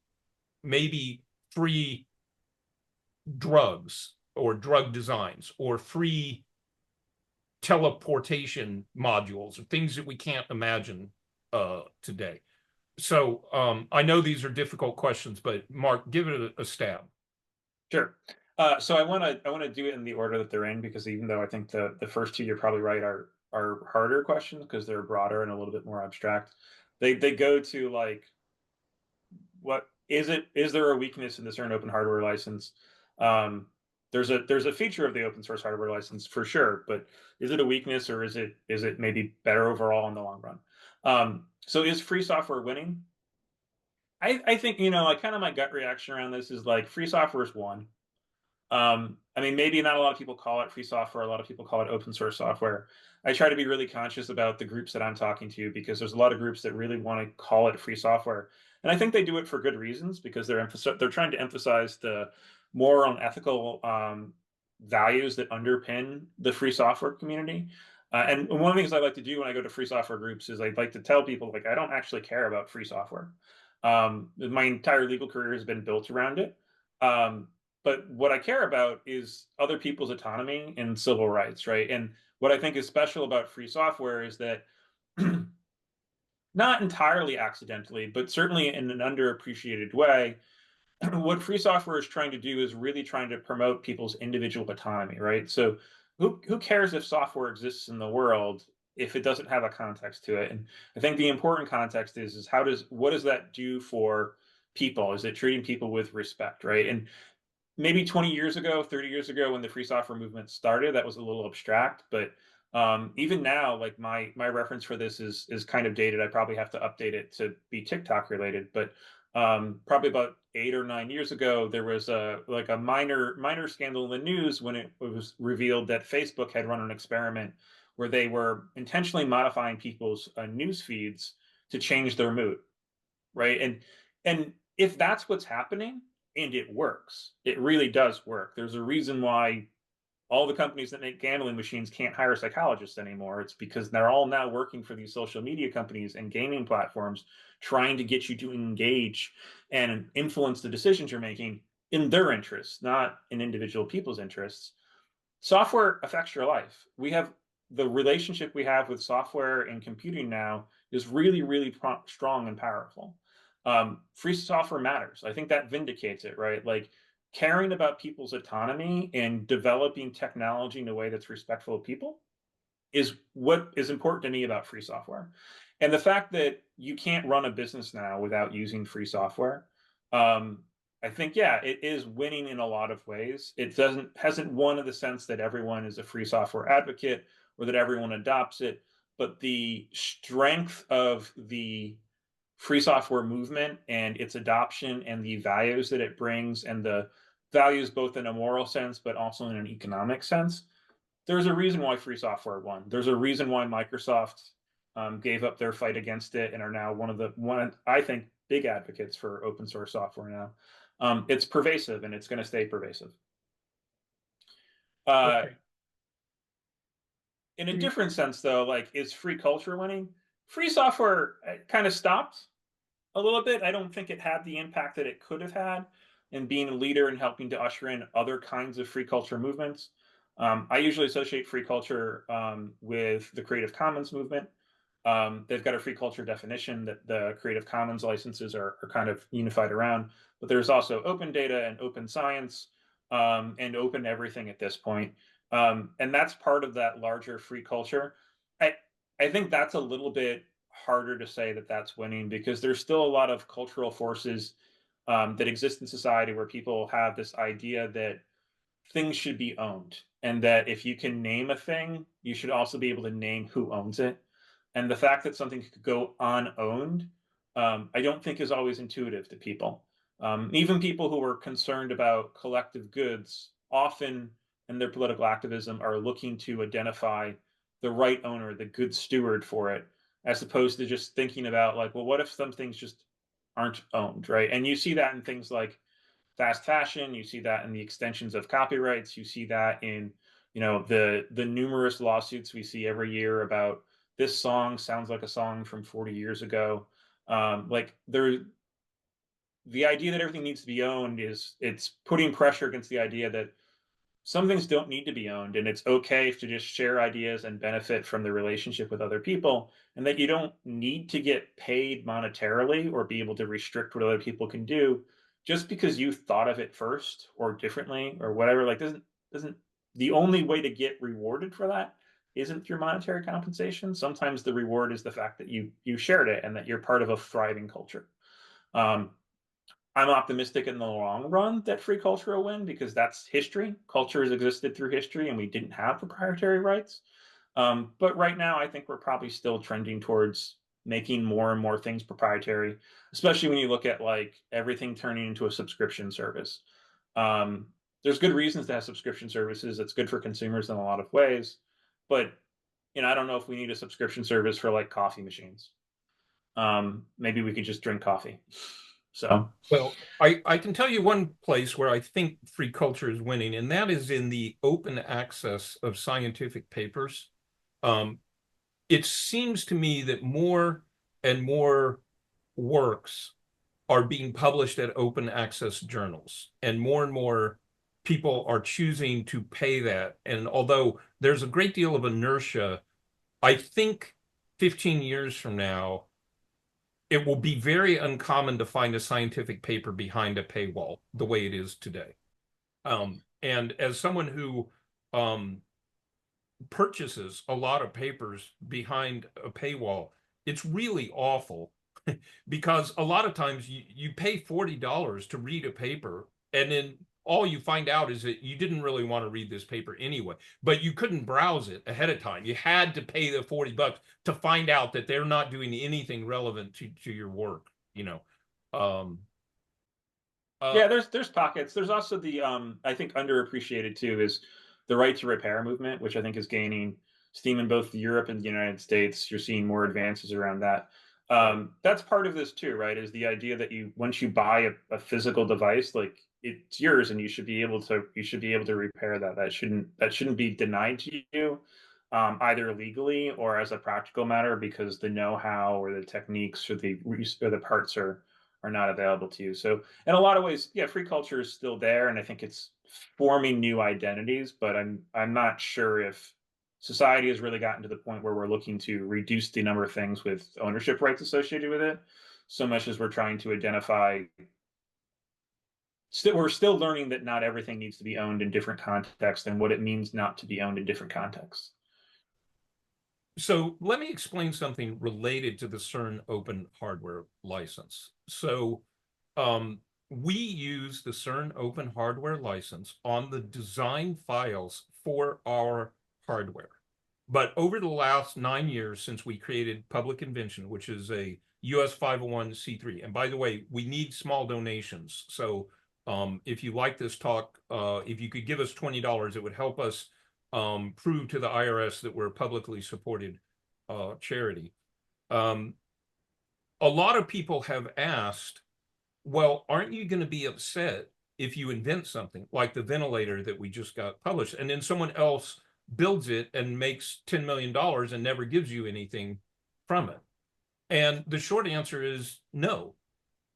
maybe free drugs or drug designs, or free teleportation modules, or things that we can't imagine today. So I know these are difficult questions, but Mark, give it a stab. Sure. So I want to do it in the order that they're in, because even though I think the first 2 you're probably right are harder questions because they're broader and a little bit more abstract. They go to like, what is there a weakness in the CERN open hardware license? There's a feature of the open source hardware license for sure, but is it a weakness, or is it maybe better overall in the long run? So is free software winning? I think, like, kind of my gut reaction around this is like, free software is one. I mean, maybe not a lot of people call it free software. A lot of people call it open source software. I try to be really conscious about the groups that I'm talking to, because there's a lot of groups that really want to call it free software. And I think they do it for good reasons, because they're trying to emphasize the moral and ethical values that underpin the free software community. And one of the things I like to do when I go to free software groups is I'd like to tell people, like, I don't actually care about free software. My entire legal career has been built around it. But what I care about is other people's autonomy and civil rights, right? And what I think is special about free software is that not entirely accidentally, but certainly in an underappreciated way, what free software is trying to do is really trying to promote people's individual autonomy, right? So who cares if software exists in the world if it doesn't have a context to it? And I think the important context is what does that do for people? Is it treating people with respect, right? And maybe 20 years ago, 30 years ago, when the free software movement started, that was a little abstract. But even now, like my reference for this is kind of dated. I probably have to update it to be TikTok related. But probably about 8 or 9 years ago, there was a minor scandal in the news when it was revealed that Facebook had run an experiment where they were intentionally modifying people's news feeds to change their mood, right? And if that's what's happening, and it works. It really does work. There's a reason why all the companies that make gambling machines can't hire psychologists anymore. It's because they're all now working for these social media companies and gaming platforms, trying to get you to engage and influence the decisions you're making in their interests, not in individual people's interests. Software affects your life. The relationship we have with software and computing now is really, really strong and powerful. Free software matters. I think that vindicates it, right? Like caring about people's autonomy and developing technology in a way that's respectful of people is what is important to me about free software. And the fact that you can't run a business now without using free software, I think, yeah, it is winning in a lot of ways. It hasn't won in the sense that everyone is a free software advocate or that everyone adopts it, but the strength of the free software movement and its adoption and the values that it brings, and the values both in a moral sense but also in an economic sense, there's a reason why free software won. There's a reason why Microsoft gave up their fight against it and are now one I think big advocates for open source software now. It's pervasive and it's going to stay pervasive. Okay. In a different sense, though, like, is free culture winning? Free software kind of stopped a little bit. I don't think it had the impact that it could have had in being a leader and helping to usher in other kinds of free culture movements. I usually associate free culture with the Creative Commons movement. They've got a free culture definition that the Creative Commons licenses are kind of unified around, but there's also open data and open science and open everything at this point. And that's part of that larger free culture. I think that's a little bit harder to say that that's winning, because there's still a lot of cultural forces that exist in society where people have this idea that things should be owned, and that if you can name a thing, you should also be able to name who owns it. And the fact that something could go unowned, I don't think is always intuitive to people. Even people who are concerned about collective goods often in their political activism are looking to identify the right owner, the good steward for it, as opposed to just thinking about, like, well, what if some things just aren't owned, right? And you see that in things like fast fashion. You see that in the extensions of copyrights. You see that in, the numerous lawsuits we see every year about this song sounds like a song from 40 years ago. The idea that everything needs to be owned it's putting pressure against the idea that some things don't need to be owned, and it's okay to just share ideas and benefit from the relationship with other people, and that you don't need to get paid monetarily or be able to restrict what other people can do just because you thought of it first or differently or whatever. Like, doesn't the only way to get rewarded for that isn't through monetary compensation. Sometimes the reward is the fact that you shared it and that you're part of a thriving culture. I'm optimistic in the long run that free culture will win, because that's history. Culture has existed through history and we didn't have proprietary rights. But right now, I think we're probably still trending towards making more and more things proprietary, especially when you look at like everything turning into a subscription service. There's good reasons to have subscription services. It's good for consumers in a lot of ways. But I don't know if we need a subscription service for like coffee machines. Maybe we could just drink coffee. So, well, I can tell you one place where I think free culture is winning, and that is in the open access of scientific papers. It seems to me that more and more works are being published at open access journals, and more people are choosing to pay that. And although there's a great deal of inertia, I think 15 years from now, it will be very uncommon to find a scientific paper behind a paywall the way it is today. And as someone who purchases a lot of papers behind a paywall, it's really awful because a lot of times you pay $40 to read a paper, and then all you find out is that you didn't really want to read this paper anyway, but you couldn't browse it ahead of time. You had to pay the $40 to find out that they're not doing anything relevant to your work, you know. Yeah, there's pockets. There's also the I think underappreciated too is the right to repair movement, which I think is gaining steam in both Europe and the United States. You're seeing more advances around that. That's part of this too, right? Is the idea that once you buy a physical device, like it's yours, and you should be able to repair that. That shouldn't be denied to you, either legally or as a practical matter, because the know-how or the techniques or the parts are not available to you. So in a lot of ways, yeah, free culture is still there, and I think it's forming new identities. But I'm not sure if society has really gotten to the point where we're looking to reduce the number of things with ownership rights associated with it, so much as we're trying to identify. We're still learning that not everything needs to be owned in different contexts and what it means not to be owned in different contexts. So let me explain something related to the CERN open hardware license. So we use the CERN open hardware license on the design files for our hardware. But over the last 9 years since we created Public Invention, which is a US 501c3, and by the way, we need small donations. So if you like this talk, if you could give us $20, it would help us prove to the IRS that we're a publicly supported charity. A lot of people have asked, well, aren't you going to be upset if you invent something like the ventilator that we just got published, and then someone else builds it and makes $10 million and never gives you anything from it? And the short answer is no.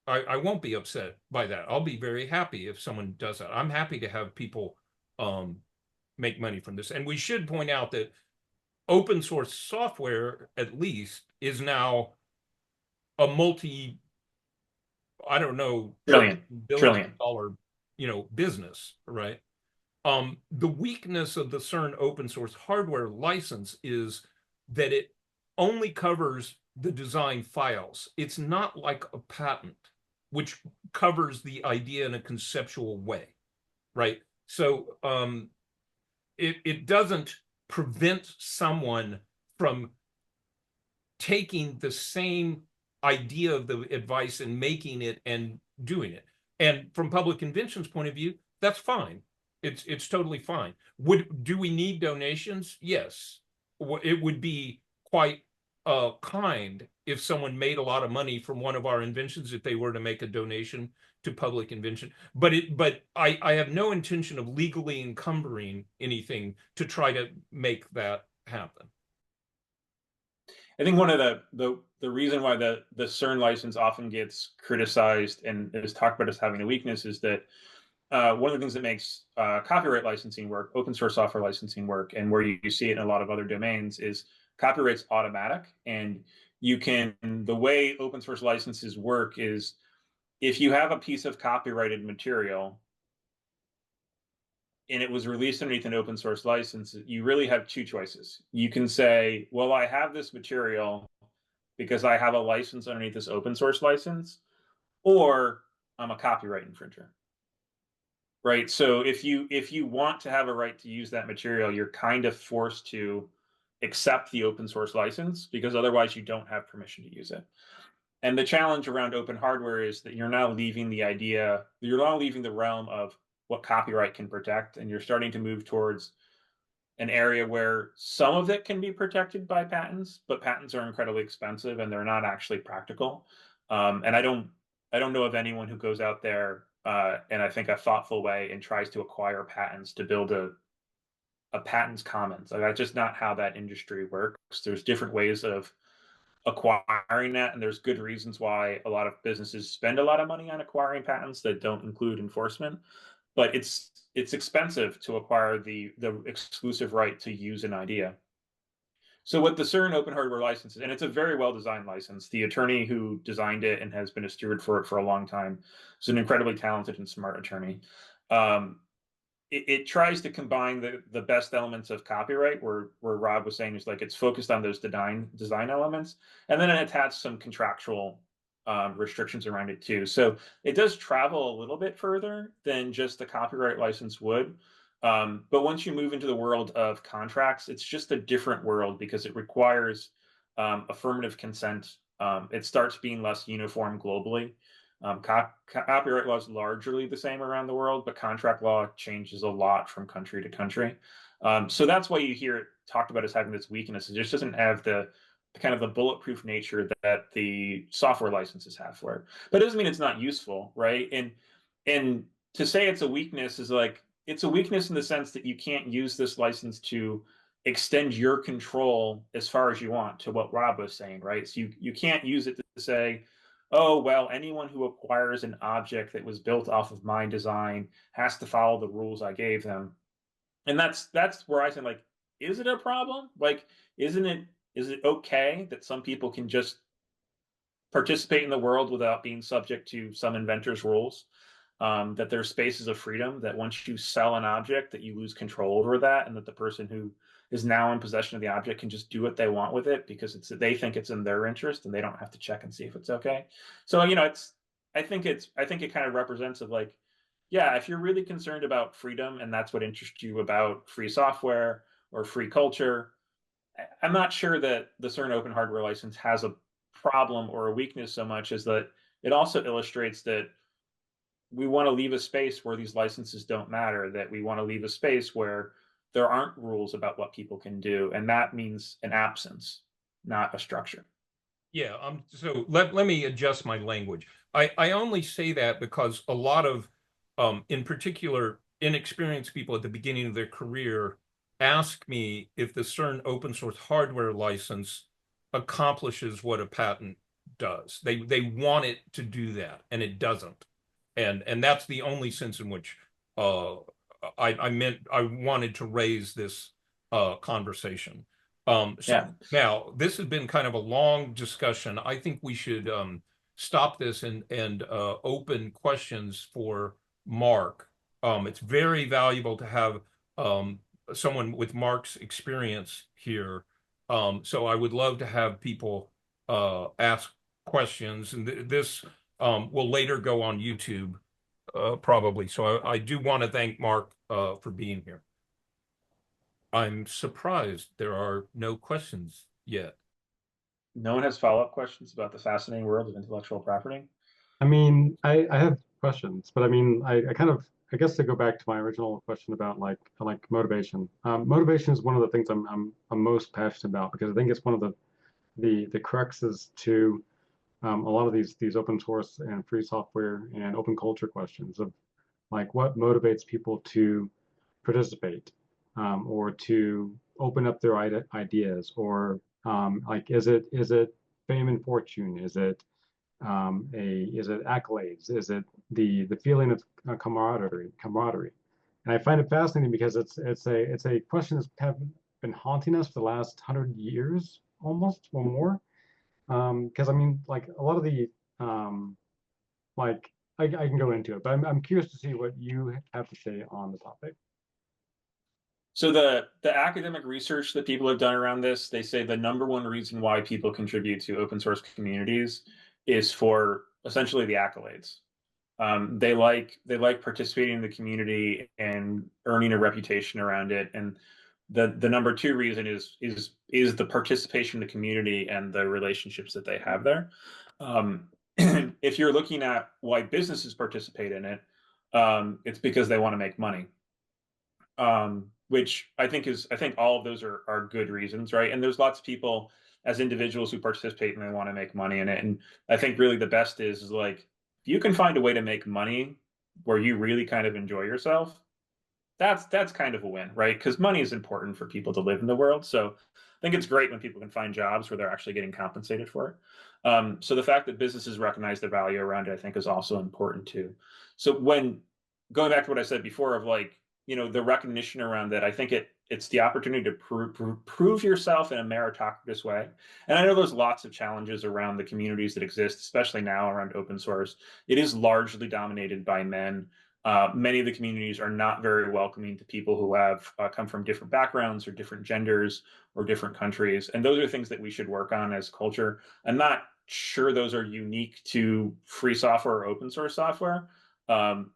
I won't be upset by that. I'll be very happy if someone does that. I'm happy to have people make money from this. And we should point out that open source software, at least, is now a I don't know, billion dollar, business, right? The weakness of the CERN open source hardware license is that it only covers the design files. It's not like a patent, which covers the idea in a conceptual way, right? So it doesn't prevent someone from taking the same idea of the advice and making it and doing it. And from Public Invention's point of view, that's fine. It's totally fine. Do we need donations? Yes. It would be quite kind if someone made a lot of money from one of our inventions if they were to make a donation to Public Invention. But I have no intention of legally encumbering anything to try to make that happen. I think one of the reason why the CERN license often gets criticized and is talked about as having a weakness is that one of the things that makes copyright licensing work, open source software licensing work, and where you see it in a lot of other domains, is copyright's automatic. And the way open source licenses work is if you have a piece of copyrighted material and it was released underneath an open source license, you really have two choices. You can say, well, I have this material because I have a license underneath this open source license, or I'm a copyright infringer. Right. So if you want to have a right to use that material, you're kind of forced to accept the open source license, because otherwise you don't have permission to use it. And the challenge around open hardware is that you're now leaving the realm of what copyright can protect, and you're starting to move towards an area where some of it can be protected by patents, but patents are incredibly expensive and they're not actually practical. And I don't know of anyone who goes out there in I think a thoughtful way and tries to acquire patents to build a patents commons. Like, that's just not how that industry works. There's different ways of acquiring that, and there's good reasons why a lot of businesses spend a lot of money on acquiring patents that don't include enforcement. but it's expensive to acquire the exclusive right to use an idea. So what the CERN open hardware license is, and it's a very well designed license. The attorney who designed it and has been a steward for it for a long time is an incredibly talented and smart attorney. It tries to combine the best elements of copyright, where Rob was saying is like it's focused on those design elements, and then it attached some contractual restrictions around it too. So it does travel a little bit further than just the copyright license would. But once you move into the world of contracts, it's just a different world because it requires affirmative consent. It starts being less uniform globally. Copyright law is largely the same around the world, but contract law changes a lot from country to country. So that's why you hear it talked about as having this weakness. It just doesn't have the kind of the bulletproof nature that the software licenses have for it. But it doesn't mean it's not useful, right? And to say it's a weakness is like, it's a weakness in the sense that you can't use this license to extend your control as far as you want, to what Rob was saying, right? So you can't use it to say, oh, well, anyone who acquires an object that was built off of my design has to follow the rules I gave them. And that's where I say, like, is it a problem? Like, is it okay that some people can just participate in the world without being subject to some inventor's rules? That there's spaces of freedom, that once you sell an object that you lose control over that, and that the person who is now in possession of the object can just do what they want with it because they think it's in their interest and they don't have to check and see if it's okay. So, you know, I think it kind of represents of like, yeah, if you're really concerned about freedom and that's what interests you about free software or free culture, I'm not sure that the CERN open hardware license has a problem or a weakness so much as that it also illustrates that we want to leave a space where these licenses don't matter, that we want to leave a space where there aren't rules about what people can do. And that means an absence, not a structure. Yeah, so let me adjust my language. I only say that because a lot of, in particular, inexperienced people at the beginning of their career ask me if the CERN open source hardware license accomplishes what a patent does. They want it to do that, and it doesn't. And that's the only sense in which I wanted to raise this conversation. Now this has been kind of a long discussion. I think we should stop this and open questions for Marc. It's very valuable to have someone with Marc's experience here. So I would love to have people ask questions, and this will later go on YouTube, probably. So I do want to thank Marc for being here. I'm surprised there are no questions yet. No one has follow-up questions about the fascinating world of intellectual property? I mean, I have questions, but I mean, I guess to go back to my original question about like motivation. Motivation is one of the things I'm most passionate about, because I think it's one of the cruxes to a lot of these open source and free software and open culture questions of like what motivates people to participate, or to open up their ideas, or like is it fame and fortune? Is it accolades? Is it the feeling of camaraderie? And I find it fascinating because it's a question that's been haunting us for the last 100 years almost, or more. Because I mean, like a lot of the like I can go into it, but I'm curious to see what you have to say on the topic. So the academic research that people have done around this, they say the number one reason why people contribute to open source communities is for essentially the accolades. They like participating in the community and earning a reputation around it. And the number two reason is the participation in the community and the relationships that they have there. If you're looking at why businesses participate in it, it's because they want to make money. Which I think all of those are good reasons, right? And there's lots of people as individuals who participate and they want to make money in it. And I think really the best is like, if you can find a way to make money where you really kind of enjoy yourself, that's kind of a win, right? Because money is important for people to live in the world. So I think it's great when people can find jobs where they're actually getting compensated for it. So the fact that businesses recognize the value around it, I think, is also important too. So when going back to what I said before of like, the recognition around that, I think it's the opportunity to prove yourself in a meritocratic way. And I know there's lots of challenges around the communities that exist, especially now around open source. It is largely dominated by men. Many of the communities are not very welcoming to people who have come from different backgrounds or different genders or different countries. And those are things that we should work on as culture. I'm not sure those are unique to free software or open source software.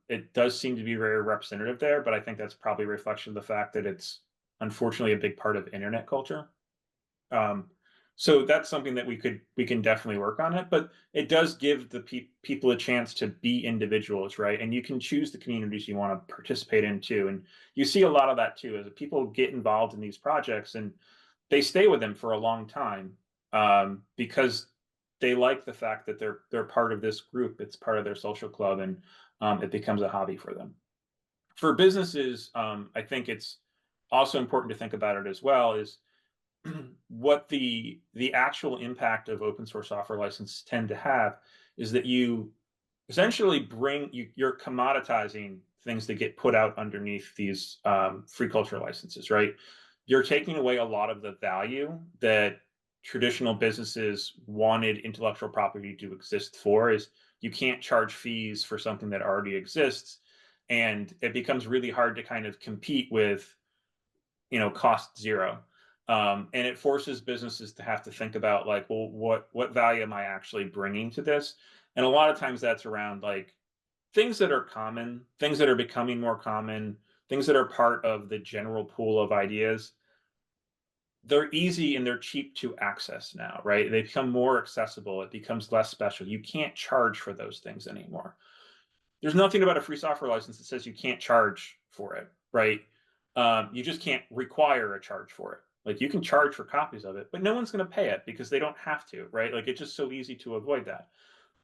It does seem to be very representative there, but I think that's probably a reflection of the fact that it's unfortunately a big part of internet culture. So that's something that we can definitely work on it, but it does give the people a chance to be individuals, right? And you can choose the communities you want to participate in too. And you see a lot of that too, as people get involved in these projects and they stay with them for a long time, because they like the fact that they're part of this group. It's part of their social club, and it becomes a hobby for them. For businesses, I think it's also important to think about it as well, is what the actual impact of open source software licenses tend to have is that you essentially you're commoditizing things that get put out underneath these free culture licenses, right? You're taking away a lot of the value that traditional businesses wanted intellectual property to exist for. Is you can't charge fees for something that already exists, and it becomes really hard to kind of compete with, cost zero. And it forces businesses to have to think about like, well, what value am I actually bringing to this? And a lot of times that's around like things that are common, things that are becoming more common, things that are part of the general pool of ideas. They're easy and they're cheap to access now, right? They become more accessible. It becomes less special. You can't charge for those things anymore. There's nothing about a free software license that says you can't charge for it, right? You just can't require a charge for it. Like you can charge for copies of it, but no one's going to pay it because they don't have to, right? Like it's just so easy to avoid that.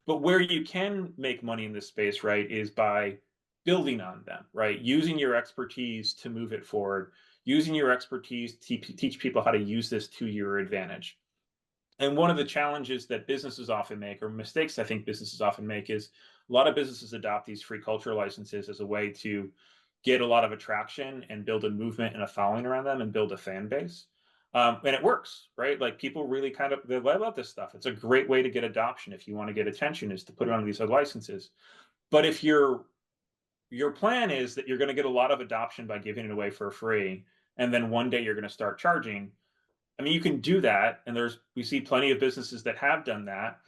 But where you can make money in this space, right, is by building on them, right? Using your expertise to move it forward, using your expertise to teach people how to use this to your advantage. And one of the challenges that businesses often make, or mistakes I think businesses often make, is a lot of businesses adopt these free culture licenses as a way to get a lot of attraction and build a movement and a following around them and build a fan base. And it works, right? Like people really they love this stuff. It's a great way to get adoption if you want to get attention, is to put it on these licenses. But if your plan is that you're going to get a lot of adoption by giving it away for free, and then one day you're going to start charging, I mean, you can do that. And we see plenty of businesses that have done that.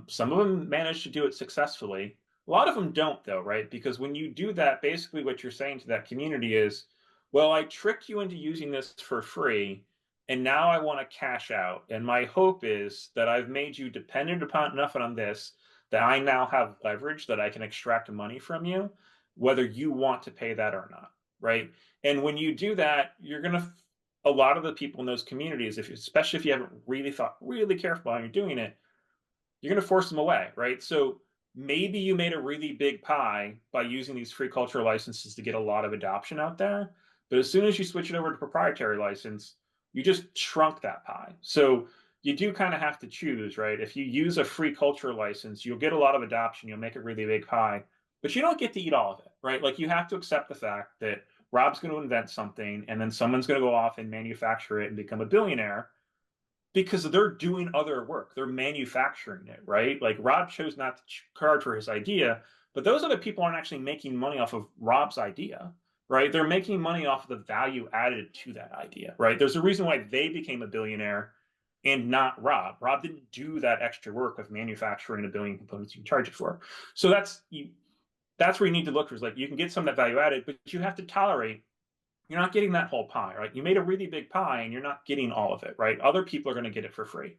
Some of them manage to do it successfully. A lot of them don't though, right? Because when you do that, basically what you're saying to that community is, well, I tricked you into using this for free, and now I want to cash out. And my hope is that I've made you dependent upon enough on this that I now have leverage that I can extract money from you, whether you want to pay that or not, right? And when you do that, you're going to, a lot of the people in those communities, especially if you haven't really thought really careful how you're doing it, you're going to force them away, right? So maybe you made a really big pie by using these free culture licenses to get a lot of adoption out there. But as soon as you switch it over to proprietary license, you just shrunk that pie. So you do kind of have to choose, right? If you use a free culture license, you'll get a lot of adoption, you'll make a really big pie, but you don't get to eat all of it, right? Like you have to accept the fact that Rob's going to invent something and then someone's going to go off and manufacture it and become a billionaire because they're doing other work. They're manufacturing it, right? Like Rob chose not to charge for his idea, but those other people aren't actually making money off of Rob's idea, right? They're making money off of the value added to that idea, right? There's a reason why they became a billionaire and not Rob. Rob didn't do that extra work of manufacturing a billion components you can charge it for. So that's where you need to look for, is like you can get some of that value added, but you have to tolerate you're not getting that whole pie, right? You made a really big pie and you're not getting all of it, right? Other people are going to get it for free.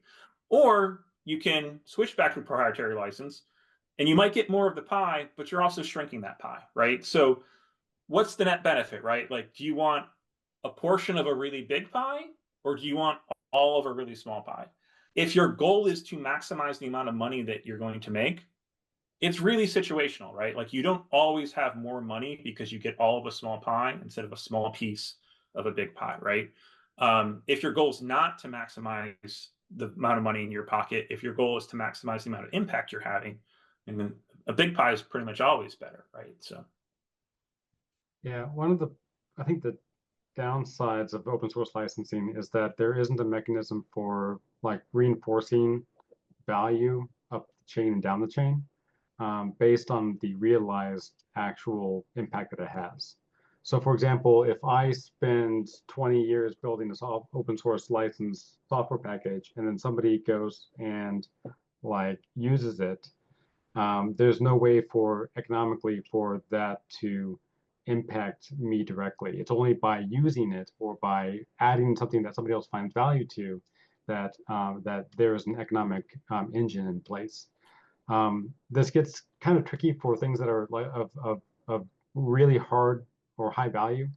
Or you can switch back to a proprietary license and you might get more of the pie, but you're also shrinking that pie, right? So what's the net benefit, right? Like, do you want a portion of a really big pie or do you want all of a really small pie? If your goal is to maximize the amount of money that you're going to make, it's really situational, right? Like you don't always have more money because you get all of a small pie instead of a small piece of a big pie, right? If your goal is not to maximize the amount of money in your pocket, if your goal is to maximize the amount of impact you're having, and then a big pie is pretty much always better, right? So Yeah, I think the downsides of open source licensing is that there isn't a mechanism for like reinforcing value up the chain and down the chain based on the realized actual impact that it has. So for example, if I spend 20 years building this open source license software package and then somebody goes and like uses it, there's no way for economically for that to impact me directly. It's only by using it or by adding something that somebody else finds value to that that there is an economic engine in place. This gets kind of tricky for things that are like of really hard or high value,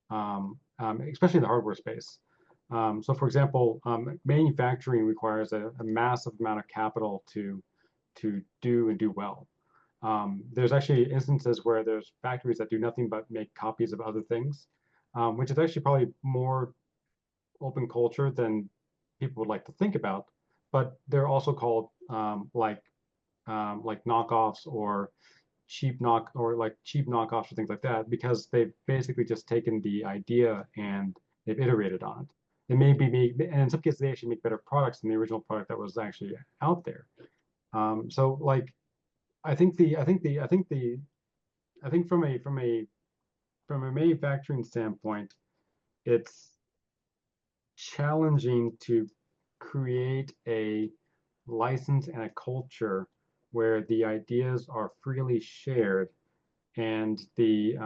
especially in the hardware space. So for example, manufacturing requires a massive amount of capital to do and do well. There's actually instances where there's factories that do nothing but make copies of other things, which is actually probably more open culture than people would like to think about. But they're also called like knockoffs or cheap knockoffs or things like that because they've basically just taken the idea and they've iterated on it. They may be and in some cases they actually make better products than the original product that was actually out there. So like I think from a manufacturing standpoint, it's challenging to create a license and a culture where the ideas are freely shared. And the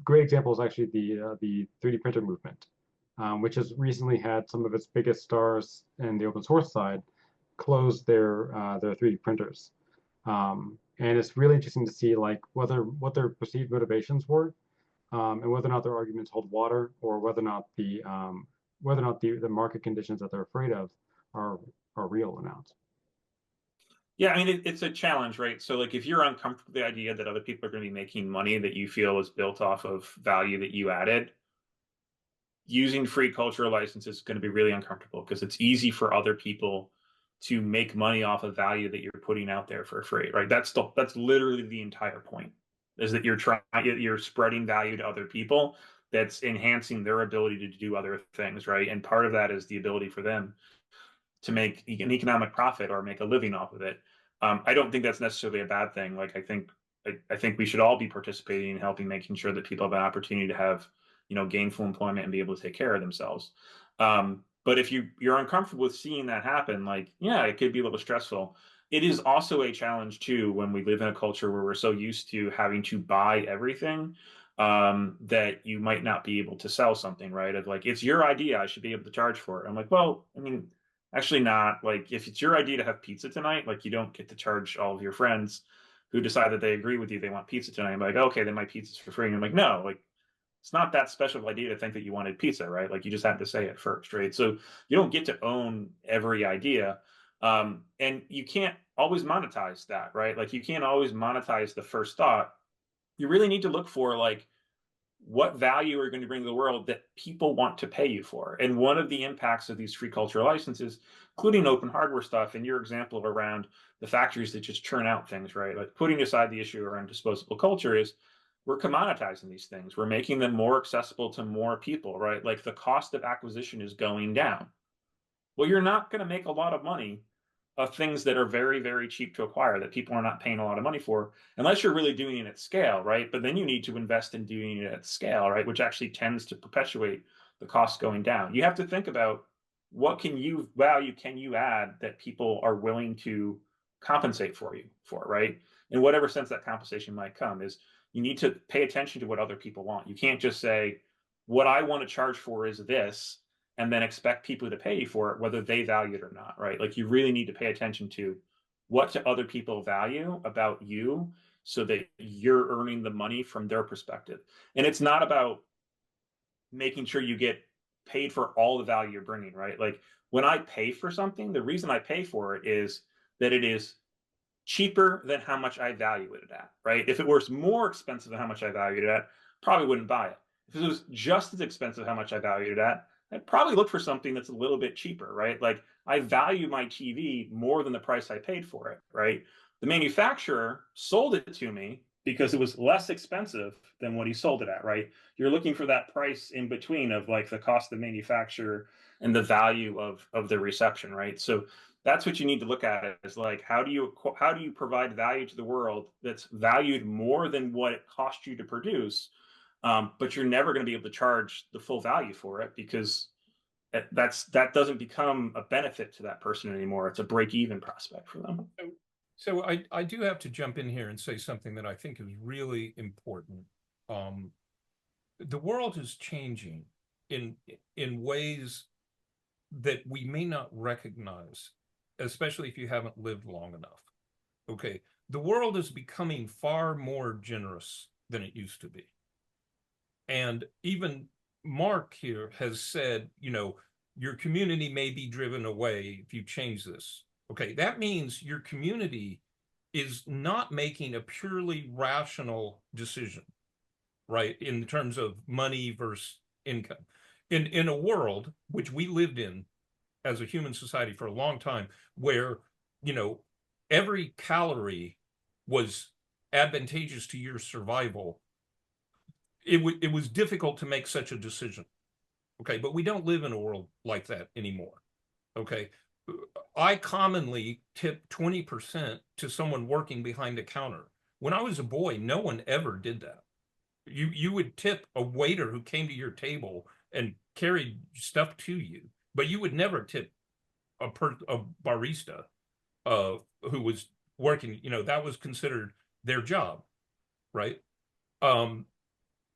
great example is actually the 3D printer movement, which has recently had some of its biggest stars in the open source side close their 3D printers. And it's really interesting to see like what their perceived motivations were, and whether or not their arguments hold water, or whether or not the market conditions that they're afraid of are real or not. Yeah, I mean, it's a challenge, right? So like if you're uncomfortable with the idea that other people are going to be making money that you feel is built off of value that you added, using free cultural licenses is going to be really uncomfortable because it's easy for other people to make money off of value that you're putting out there for free, right? That's literally the entire point, is that you're spreading value to other people that's enhancing their ability to do other things, right? And part of that is the ability for them to make an economic profit or make a living off of it. I don't think that's necessarily a bad thing. Like I think we should all be participating in helping, making sure that people have an opportunity to have, gainful employment and be able to take care of themselves. But if you're uncomfortable with seeing that happen, like, yeah, it could be a little stressful. It is also a challenge too when we live in a culture where we're so used to having to buy everything, that you might not be able to sell something, right? Of like, it's your idea, I should be able to charge for it. I'm like, well, I mean, actually not. Like, if it's your idea to have pizza tonight, like you don't get to charge all of your friends who decide that they agree with you, they want pizza tonight. I'm like, okay, then my pizza's for free. And I'm like, no, like it's not that special of idea to think that you wanted pizza, right? Like you just had to say it first, right? So you don't get to own every idea. And you can't always monetize that, right? Like you can't always monetize the first thought. You really need to look for like, what value are you going to bring to the world that people want to pay you for? And one of the impacts of these free cultural licenses, including open hardware stuff, and your example around the factories that just churn out things, right? Like putting aside the issue around disposable culture, is we're commoditizing these things. We're making them more accessible to more people, right? Like the cost of acquisition is going down. Well, you're not going to make a lot of money of things that are very, very cheap to acquire, that people are not paying a lot of money for, unless you're really doing it at scale, right? But then you need to invest in doing it at scale, right? Which actually tends to perpetuate the costs going down. You have to think about what value can you add that people are willing to compensate for you for, right? In whatever sense that compensation might come, is you need to pay attention to what other people want. You can't just say, what I want to charge for is this, and then expect people to pay you for it, whether they value it or not, right? Like you really need to pay attention to what do other people value about you so that you're earning the money from their perspective. And it's not about making sure you get paid for all the value you're bringing, right? Like when I pay for something, the reason I pay for it is that it is cheaper than how much I value it at, right? If it was more expensive than how much I valued it at, probably wouldn't buy it. If it was just as expensive how much I valued it at, I'd probably look for something that's a little bit cheaper, right? Like I value my TV more than the price I paid for it, right? The manufacturer sold it to me because it was less expensive than what he sold it at, right? You're looking for that price in between of like the cost of manufacture and the value of the reception, right? So that's what you need to look at is like how do you provide value to the world that's valued more than what it cost you to produce, but you're never going to be able to charge the full value for it because that doesn't become a benefit to that person anymore. It's a break-even prospect for them. So I do have to jump in here and say something that I think is really important. The world is changing in ways that we may not recognize, especially if you haven't lived long enough. Okay, the world is becoming far more generous than it used to be. And even Mark here has said, you know, your community may be driven away if you change this. Okay, that means your community is not making a purely rational decision, right? In terms of money versus income. In a world which we lived in as a human society for a long time, where, you know, every calorie was advantageous to your survival, it was difficult to make such a decision. Okay, but we don't live in a world like that anymore. Okay, I commonly tip 20% to someone working behind a counter. When I was a boy, no one ever did that. You would tip a waiter who came to your table and carried stuff to you, but you would never tip a barista who was working. You know, that was considered their job, right?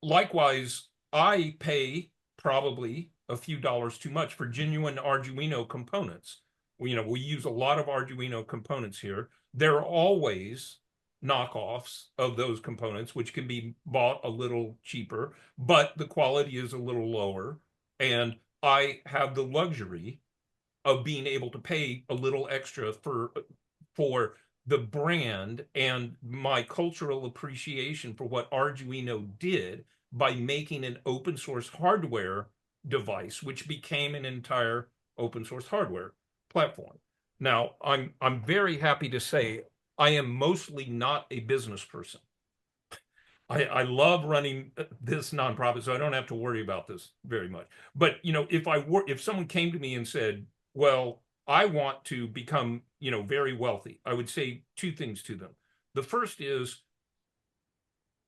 Likewise, I pay probably a few dollars too much for genuine Arduino components. We use a lot of Arduino components here. There are always knockoffs of those components, which can be bought a little cheaper, but the quality is a little lower. And I have the luxury of being able to pay a little extra for the brand and my cultural appreciation for what Arduino did by making an open source hardware device, which became an entire open source hardware platform. Now, I'm very happy to say I am mostly not a business person. I love running this nonprofit, so I don't have to worry about this very much. But you know, if someone came to me and said, "Well, I want to become, you know, very wealthy," I would say two things to them. The first is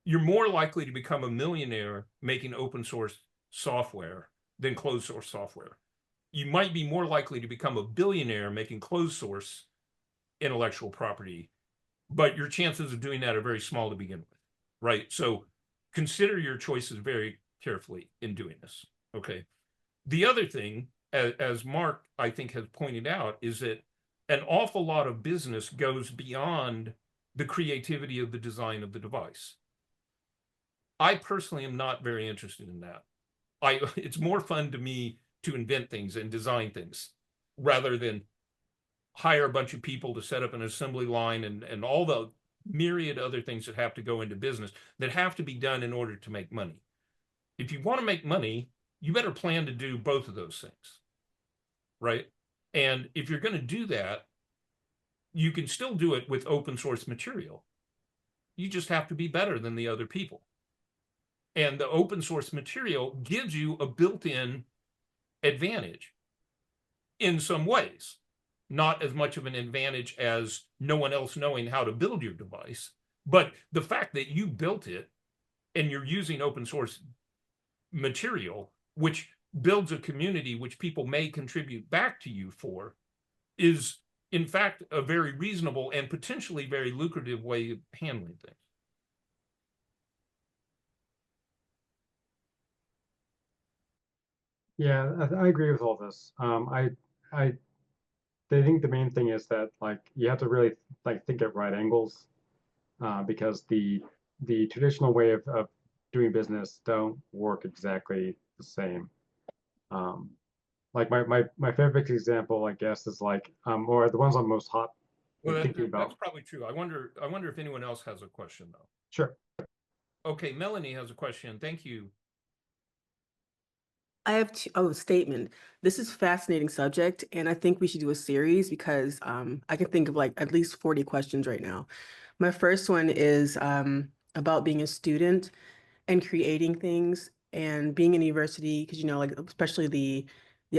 you're more likely to become a millionaire making open source software than closed source software. You might be more likely to become a billionaire making closed source intellectual property, but your chances of doing that are very small to begin with, right? So consider your choices very carefully in doing this, okay? The other thing, as Mark, I think, has pointed out, is that an awful lot of business goes beyond the creativity of the design of the device. I personally am not very interested in that. It's more fun to me to invent things and design things rather than hire a bunch of people to set up an assembly line and all the myriad other things that have to go into business that have to be done in order to make money. If you want to make money, you better plan to do both of those things, right? And if you're going to do that, you can still do it with open source material. You just have to be better than the other people. And the open source material gives you a built-in advantage in some ways. Not as much of an advantage as no one else knowing how to build your device, but the fact that you built it and you're using open source material, which builds a community which people may contribute back to you for, is in fact a very reasonable and potentially very lucrative way of handling things. Yeah, I agree with all this. I think the main thing is that like you have to really like think at right angles, because the traditional way of doing business don't work exactly the same. Like my favorite example, I guess, is like or the ones I'm most hot Well, thinking about. that's probably true. I wonder if anyone else has a question though. Sure. Okay, Melanie has a question. Thank you. I have statement. This is a fascinating subject, and I think we should do a series because I can think of like at least 40 questions right now. My first one is about being a student and creating things and being in a university, because like especially the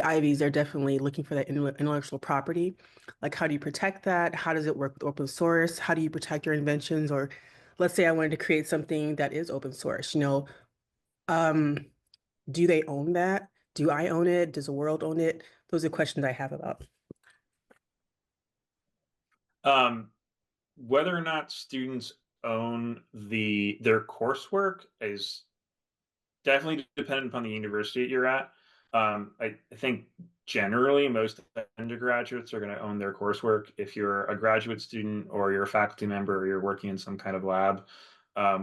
Ivies, they're definitely looking for that intellectual property. Like, how do you protect that? How does it work with open source? How do you protect your inventions? Or let's say I wanted to create something that is open source, um, do they own that? Do I own it? Does the world own it? Those are questions I have about. Whether or not students own their coursework is definitely dependent upon the university you're at. I think generally most undergraduates are going to own their coursework. If you're a graduate student or you're a faculty member or you're working in some kind of lab,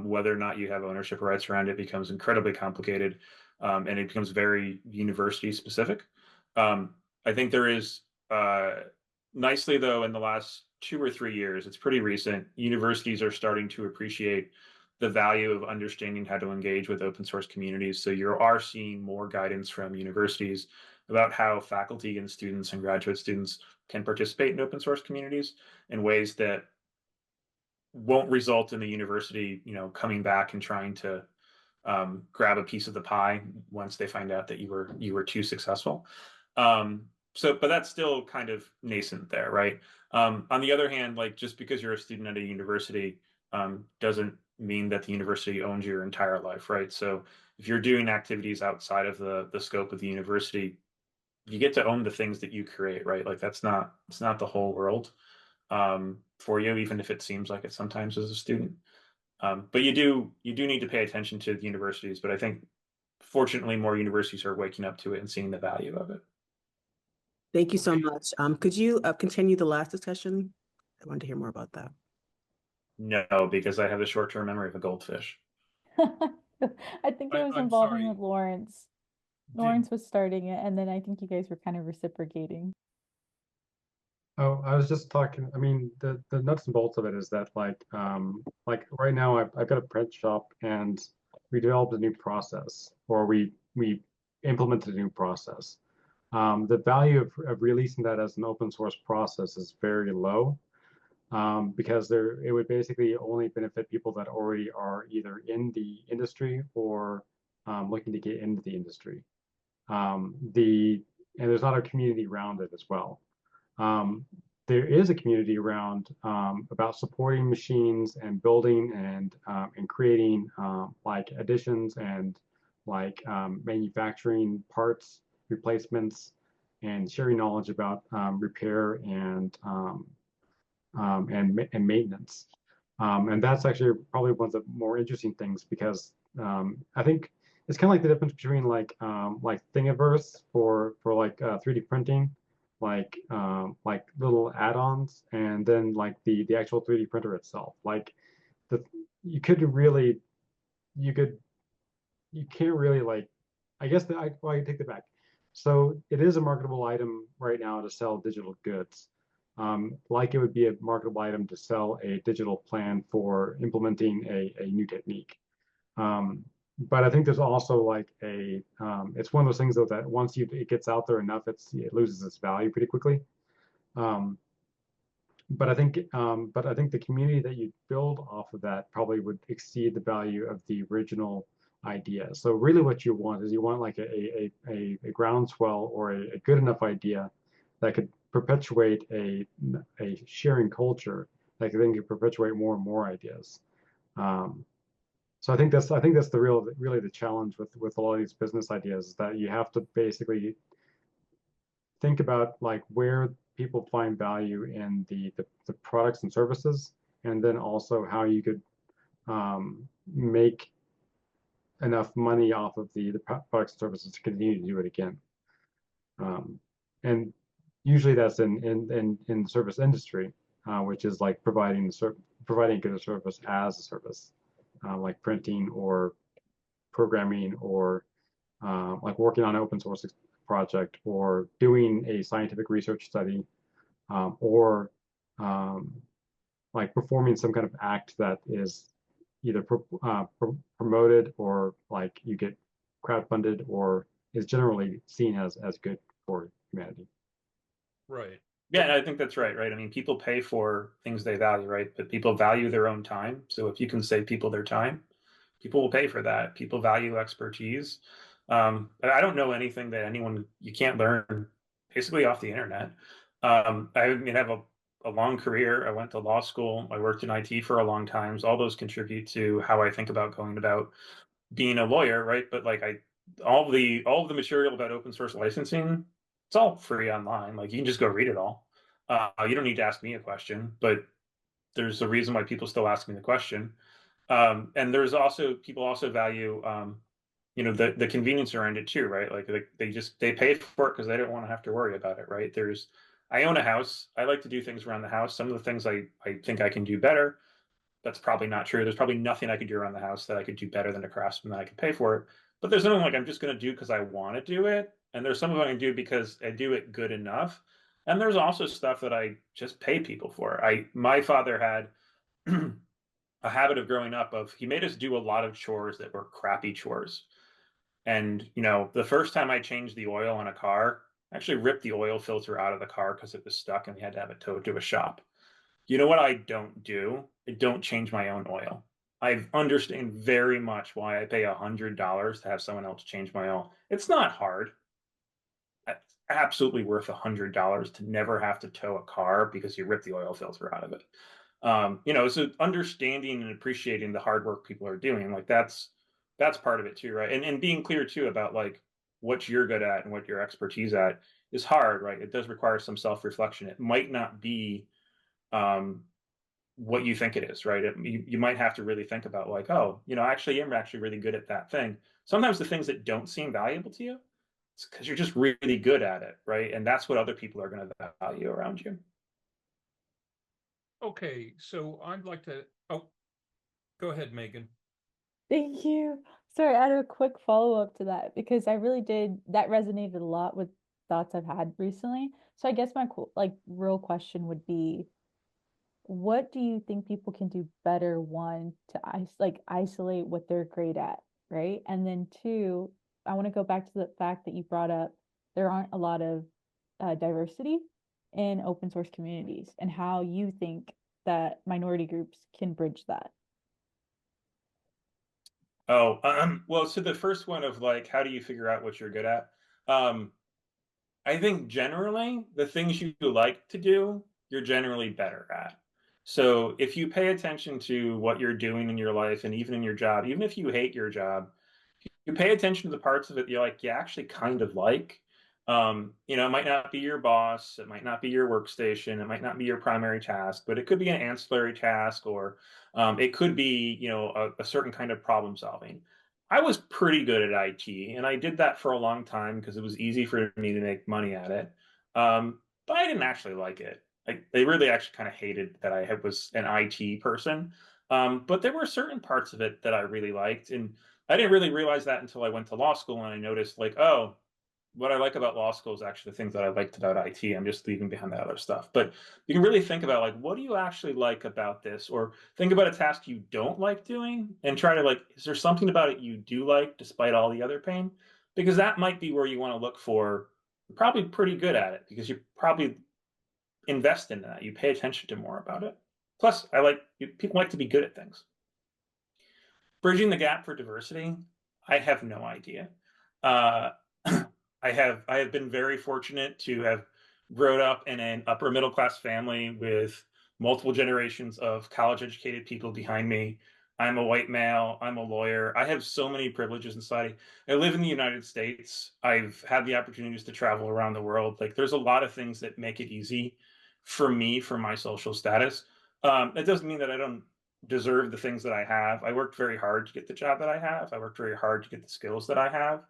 whether or not you have ownership rights around it becomes incredibly complicated, and it becomes very university specific. I think there is, nicely though, in the last 2 or 3 years, it's pretty recent, universities are starting to appreciate the value of understanding how to engage with open source communities. So you are seeing more guidance from universities about how faculty and students and graduate students can participate in open source communities in ways that won't result in the university, coming back and trying to grab a piece of the pie once they find out that you were too successful. But that's still kind of nascent there, right? On the other hand, like just because you're a student at a university doesn't mean that the university owns your entire life, right? So if you're doing activities outside of the scope of the university, you get to own the things that you create, right? Like it's not the whole world for you, even if it seems like it sometimes as a student. But you do need to pay attention to the universities. But I think fortunately more universities are waking up to it and seeing the value of it. Thank you so much. Could you continue the last discussion? I wanted to hear more about that. No, because I have the short-term memory of a goldfish. I think it was I'm involving sorry. with Lawrence. Lawrence was starting it, and then I think you guys were kind of reciprocating. Oh, I was just talking, I mean, the nuts and bolts of it is that like right now I've got a print shop and we developed a new process, or we implemented a new process. The value of releasing that as an open source process is very low, because it would basically only benefit people that already are either in the industry or looking to get into the industry. And there's not a community around it as well. There is a community around about supporting machines and building and creating like additions and like manufacturing parts, replacements, and sharing knowledge about repair and maintenance. And that's actually probably one of the more interesting things, because I think it's kind of like the difference between like Thingiverse for like 3D printing, like little add-ons, and then like the actual 3D printer itself. Like the you could really you could you can't really like, I guess I take that back. So it is a marketable item right now to sell digital goods. Like it would be a marketable item to sell a digital plan for implementing a new technique. But I think there's also like it's one of those things though that once it gets out there enough, it loses its value pretty quickly. Um, but I think the community that you build off of that probably would exceed the value of the original idea. So really what you want is you want like a groundswell or a good enough idea that could perpetuate a sharing culture that then could perpetuate more and more ideas. So I think that's really the challenge with a lot of these business ideas, is that you have to basically think about like where people find value in the products and services, and then also how you could make enough money off of the products and services to continue to do it again. And usually that's in the service industry, which is like providing a good service as a service, like printing or programming, or like working on an open source project, or doing a scientific research study, or like performing some kind of act that is either promoted, or like you get crowdfunded, or is generally seen as good for humanity. Right. Yeah, I think that's right, right? I mean, people pay for things they value, right? But people value their own time. So if you can save people their time, people will pay for that. People value expertise. I don't know anything that you can't learn basically off the internet. I mean, I have a long career. I went to law school. I worked in IT for a long time. So all those contribute to how I think about going about being a lawyer, right? But like all of the material about open source licensing, it's all free online. Like you can just go read it all. You don't need to ask me a question, but there's a reason why people still ask me the question. And there's also people also value the convenience around it too, right? Like they pay for it because they don't want to have to worry about it, right? I own a house. I like to do things around the house. Some of the things I think I can do better, that's probably not true. There's probably nothing I could do around the house that I could do better than a craftsman that I could pay for it. But there's something like I'm just going to do because I want to do it. And there's some of it I can do because I do it good enough. And there's also stuff that I just pay people for. My father had a habit of growing up of he made us do a lot of chores that were crappy chores. And the first time I changed the oil on a car, I actually ripped the oil filter out of the car because it was stuck and we had to have it towed to a shop. You know what I don't do? I don't change my own oil. I understand very much why I pay $100 to have someone else change my oil. It's not hard. It's absolutely worth $100 to never have to tow a car because you ripped the oil filter out of it. So understanding and appreciating the hard work people are doing, like that's part of it too, right? And being clear too about like what you're good at and what your expertise at is hard, right? It does require some self-reflection. It might not be what you think it is, right? You might have to really think about like, oh, actually, I'm actually really good at that thing. Sometimes the things that don't seem valuable to you, it's because you're just really good at it, right? And that's what other people are going to value around you. Okay, so I'd like to, oh, go ahead, Megan. Thank you. Sorry, I had a quick follow-up to that because I really did, that resonated a lot with thoughts I've had recently. So I guess my real question would be, what do you think people can do better, one, to isolate what they're great at, right? And then two, I want to go back to the fact that you brought up there aren't a lot of diversity in open source communities and how you think that minority groups can bridge that. Oh, well, so the first one of like, how do you figure out what you're good at? I think generally the things you like to do, you're generally better at. So if you pay attention to what you're doing in your life and even in your job, even if you hate your job, you pay attention to the parts of it you're like, you actually kind of like. It might not be your boss, it might not be your workstation, it might not be your primary task, but it could be an ancillary task, or it could be, a certain kind of problem solving. I was pretty good at IT, and I did that for a long time because it was easy for me to make money at it. But I didn't actually like it. They really actually kind of hated that I was an IT person. But there were certain parts of it that I really liked, and I didn't really realize that until I went to law school and I noticed like, oh, what I like about law school is actually the things that I liked about IT. I'm just leaving behind that other stuff. But you can really think about like, what do you actually like about this? Or think about a task you don't like doing and try to like, is there something about it you do like despite all the other pain? Because that might be where you want to look for. You're probably pretty good at it because you probably invest in that. You pay attention to more about it. Plus, people like to be good at things. Bridging the gap for diversity, I have no idea. Uh, I have been very fortunate to have grown up in an upper middle class family with multiple generations of college educated people behind me. I'm a white male. I'm a lawyer. I have so many privileges in society. I live in the United States. I've had the opportunities to travel around the world. Like there's a lot of things that make it easy for me, for my social status. It doesn't mean that I don't deserve the things that I have. I worked very hard to get the job that I have. I worked very hard to get the skills that I have.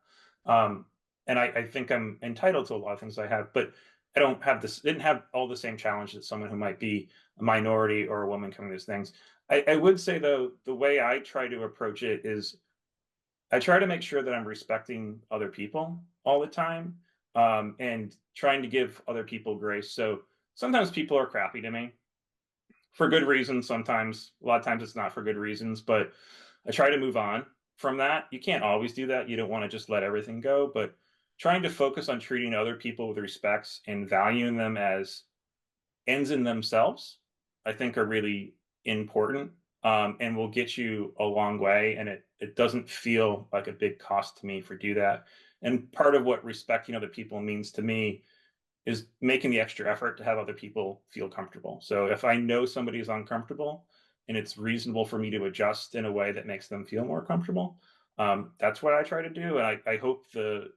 And I think I'm entitled to a lot of things I have, but I didn't have all the same challenges that someone who might be a minority or a woman coming to these things. I would say though, the way I try to approach it is I try to make sure that I'm respecting other people all the time, and trying to give other people grace. So sometimes people are crappy to me for good reasons. Sometimes, a lot of times it's not for good reasons, but I try to move on from that. You can't always do that. You don't want to just let everything go, but trying to focus on treating other people with respect and valuing them as ends in themselves, I think, are really important, and will get you a long way. And it doesn't feel like a big cost to me for do that. And part of what respecting other people means to me is making the extra effort to have other people feel comfortable. So if I know somebody is uncomfortable and it's reasonable for me to adjust in a way that makes them feel more comfortable, that's what I try to do. And I hope the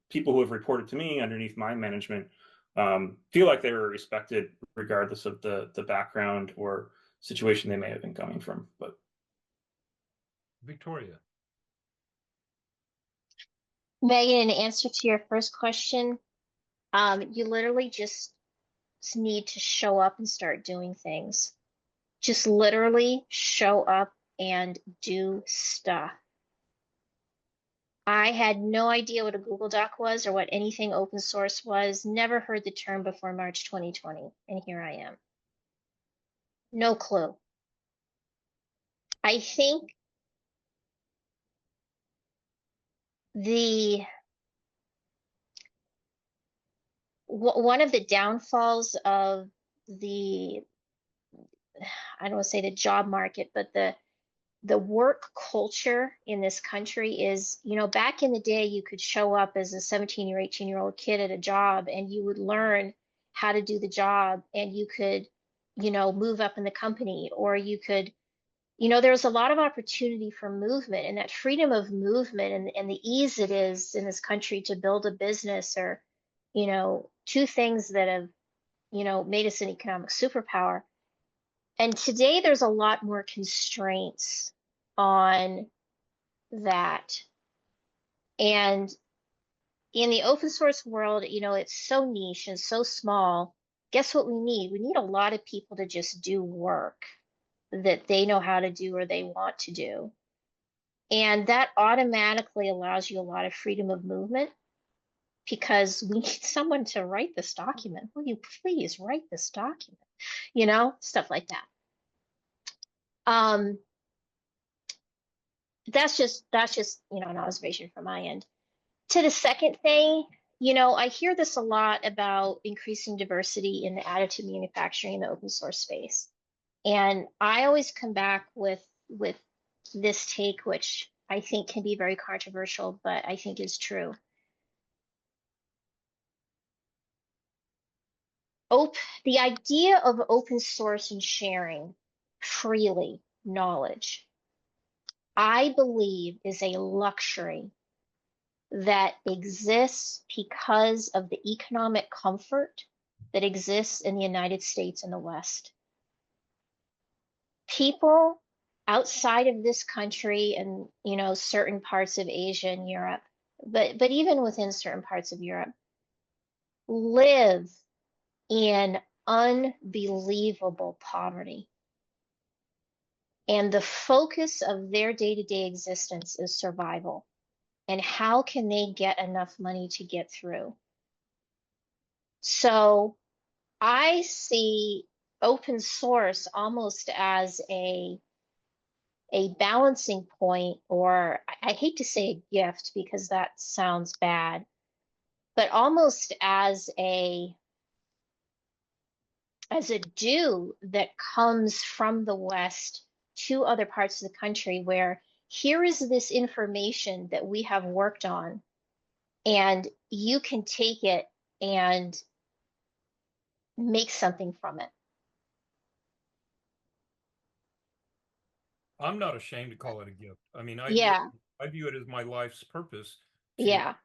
people who have reported to me underneath my management feel like they were respected regardless of the background or situation they may have been coming from. But Victoria. Megan, in answer to your first question, you literally just need to show up and start doing things. Just literally show up and do stuff. I had no idea what a Google Doc was or what anything open source was, never heard the term before March 2020, and here I am. No clue. I think one of the downfalls of the, I don't want to say the job market, but the work culture in this country is, back in the day, you could show up as a 17 or 18-year-old kid at a job and you would learn how to do the job, and you could, move up in the company, or you could, there was a lot of opportunity for movement, and that freedom of movement and the ease it is in this country to build a business are, two things that have, made us an economic superpower. And today there's a lot more constraints on that. And in the open source world, it's so niche and so small. Guess what we need? We need a lot of people to just do work that they know how to do or they want to do. And that automatically allows you a lot of freedom of movement, because we need someone to write this document. Will you please write this document? Stuff like that. That's just an observation from my end. To the second thing, I hear this a lot about increasing diversity in the additive manufacturing in the open source space. And I always come back with this take, which I think can be very controversial, but I think is true. The idea of open source and sharing freely knowledge, I believe, is a luxury that exists because of the economic comfort that exists in the United States and the West. People outside of this country and, certain parts of Asia and Europe, but even within certain parts of Europe, live in unbelievable poverty. And the focus of their day-to-day existence is survival. And how can they get enough money to get through? So I see open source almost as a balancing point, or I hate to say a gift because that sounds bad, but almost as a due that comes from the West to other parts of the country, where here is this information that we have worked on, and you can take it and make something from it. I'm not ashamed to call it a gift. I mean, I view it as my life's purpose to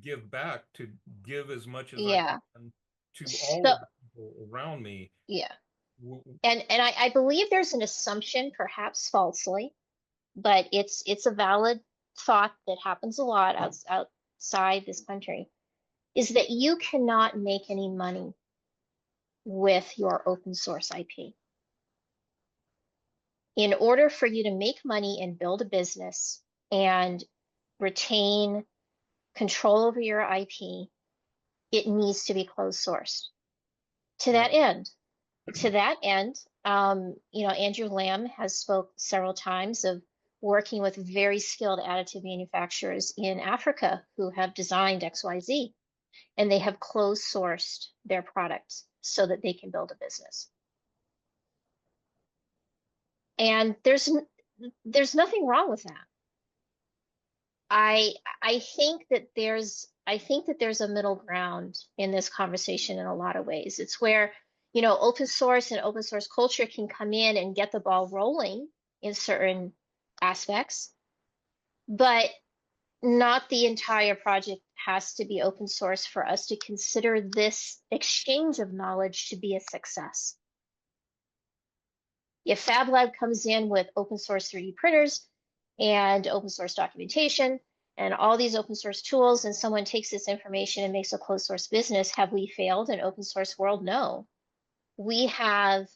give back, to give as much as I can to all of the people around me. Yeah. And I believe there's an assumption, perhaps falsely, but it's a valid thought that happens a lot outside this country, is that you cannot make any money with your open source IP. In order for you to make money and build a business and retain control over your IP, it needs to be closed sourced. To that end, Andrew Lamb has spoke several times of working with very skilled additive manufacturers in Africa who have designed XYZ, and they have closed sourced their products. so that they can build a business. And there's nothing wrong with that. I think that there's a middle ground in this conversation in a lot of ways. It's where, you know, open source and open source culture can come in and get the ball rolling in certain aspects, but not the entire project has to be open source for us to consider this exchange of knowledge to be a success. If Fab Lab comes in with open source 3D printers and open source documentation and all these open source tools, and someone takes this information and makes a closed source business, have we failed in open source world? No. We have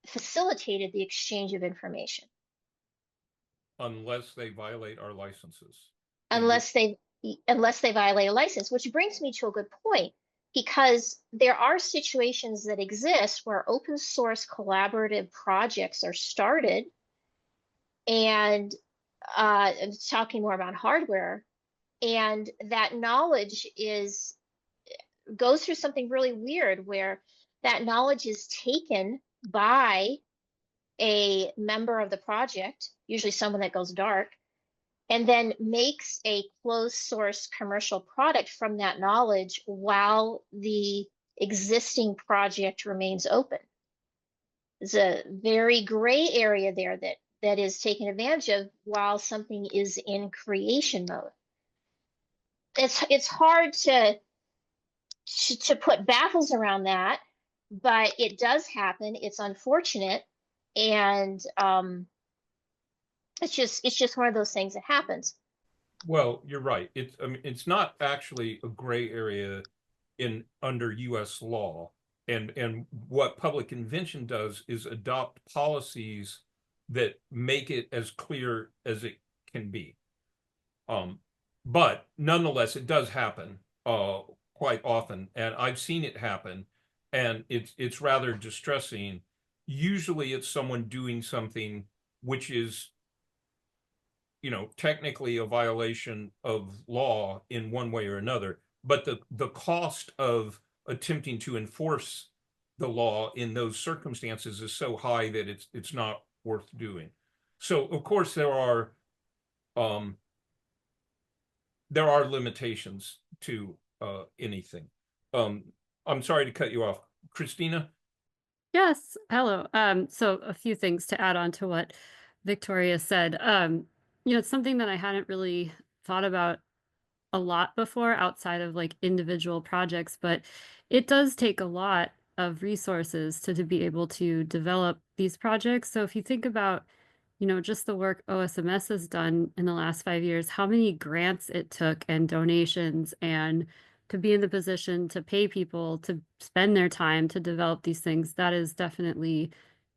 facilitated the exchange of information. Unless they violate our licenses. Unless they violate a license, which brings me to a good point, because there are situations that exist where open source collaborative projects are started, and I'm talking more about hardware, and that knowledge goes through something really weird where that knowledge is taken by a member of the project, usually someone that goes dark, and then makes a closed source commercial product from that knowledge while the existing project remains open. There's a very gray area there that is taken advantage of while something is in creation mode. It's hard to put baffles around that, but it does happen. It's unfortunate, and it's just one of those things that happens. Well, you're right. I mean, it's not actually a gray area under U.S. law, and what Public Invention does is adopt policies that make it as clear as it can be. But nonetheless, it does happen quite often, and I've seen it happen, and it's rather distressing. Usually, it's someone doing something which is, you know, technically a violation of law in one way or another, but the cost of attempting to enforce the law in those circumstances is so high that it's not worth doing. So of course there are limitations to anything. I'm sorry to cut you off, Christina. Yes, hello. So a few things to add on to what Victoria said. You know, it's something that I hadn't really thought about a lot before outside of like individual projects, but it does take a lot of resources to be able to develop these projects. So if you think about, you know, just the work OSMS has done in the last 5 years, how many grants it took and donations, and to be in the position to pay people to spend their time to develop these things, that is definitely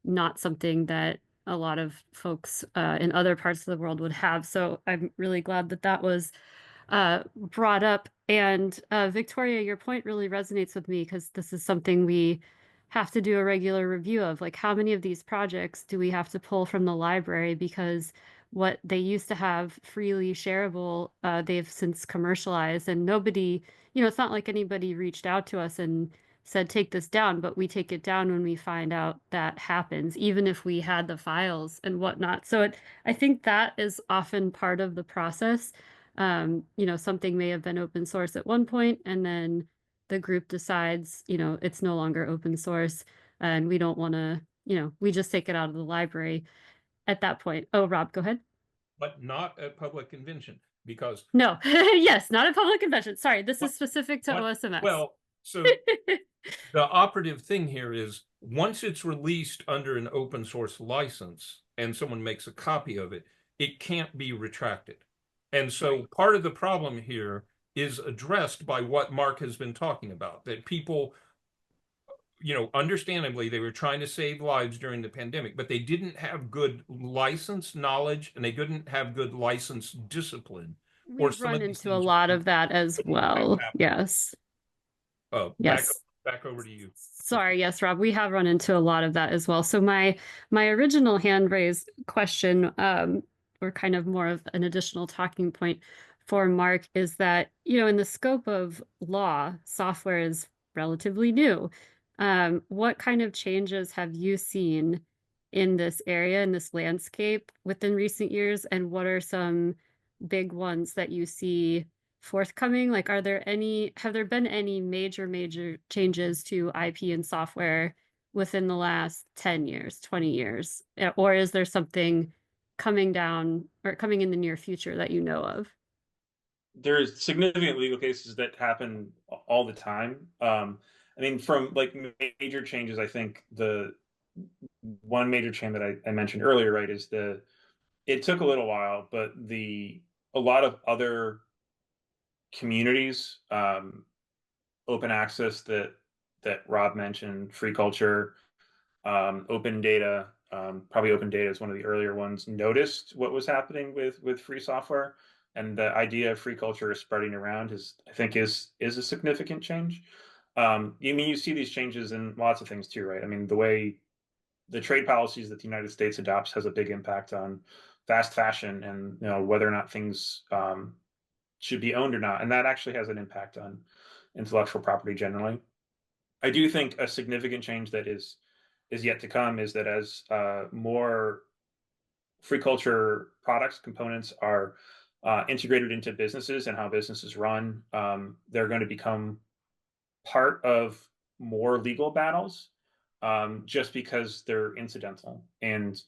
not something that a lot of folks in other parts of the world would have. So I'm really glad that that was brought up. And Victoria, your point really resonates with me, because this is something we have to do a regular review of. Like, how many of these projects do we have to pull from the library because what they used to have freely shareable, they've since commercialized, and nobody, you know, it's not like anybody reached out to us and said, take this down, but we take it down when we find out that happens, even if we had the files and whatnot. So I think that is often part of the process. You know, something may have been open source at one point, and then the group decides, you know, it's no longer open source and we don't want to, you know, we just take it out of the library at that point. Oh, Rob, go ahead. But not at Public Invention, because no, yes, not at Public Invention. Sorry, this is specific to OSMS. Well, so the operative thing here is once it's released under an open source license and someone makes a copy of it, it can't be retracted. And so part of the problem here is addressed by what Mark has been talking about, that people, you know, understandably, they were trying to save lives during the pandemic, but they didn't have good license knowledge and they didn't have good license discipline. We've run into a lot of that as well. Yes. Oh, yes. Back over to you. Sorry, yes, Rob, we have run into a lot of that as well. So my original hand raised question, or kind of more of an additional talking point for Mark is that, you know, in the scope of law, software is relatively new. What kind of changes have you seen in this area, in this landscape within recent years? And what are some big ones that you see forthcoming? Like, have there been any major changes to IP and software within the last 10 years, 20 years? Or is there something coming down or coming in the near future that you know of? There's significant legal cases that happen all the time. I mean, from like major changes, I think the one major change that I mentioned earlier, right, is it took a little while, but a lot of other communities, open access that Rob mentioned, free culture, open data, probably open data is one of the earlier ones, noticed what was happening with free software, and the idea of free culture is spreading around I think is a significant change. You see these changes in lots of things too, right? I mean, the way the trade policies that the United States adopts has a big impact on fast fashion and, you know, whether or not things should be owned or not, and that actually has an impact on intellectual property generally. I do think a significant change that is yet to come is that as more free culture products, components are integrated into businesses and how businesses run, they're going to become part of more legal battles, just because they're incidental. And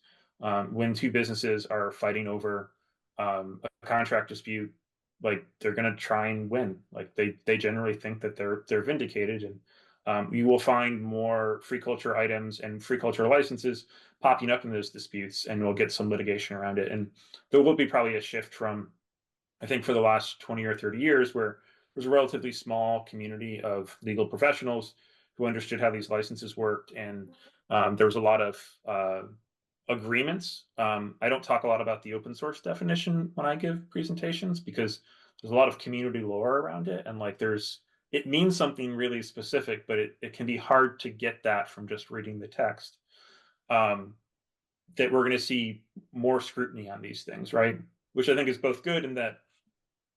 when two businesses are fighting over a contract dispute, like they're going to try and win. Like they generally think that they're vindicated, and you will find more free culture items and free culture licenses popping up in those disputes, and we'll get some litigation around it. And there will be probably a shift from, I think, for the last 20 or 30 years, where there's a relatively small community of legal professionals who understood how these licenses worked, and there was a lot of agreements. I don't talk a lot about the open source definition when I give presentations, because there's a lot of community lore around it, and like it means something really specific, but it can be hard to get that from just reading the text. That we're going to see more scrutiny on these things, right? Which I think is both good in that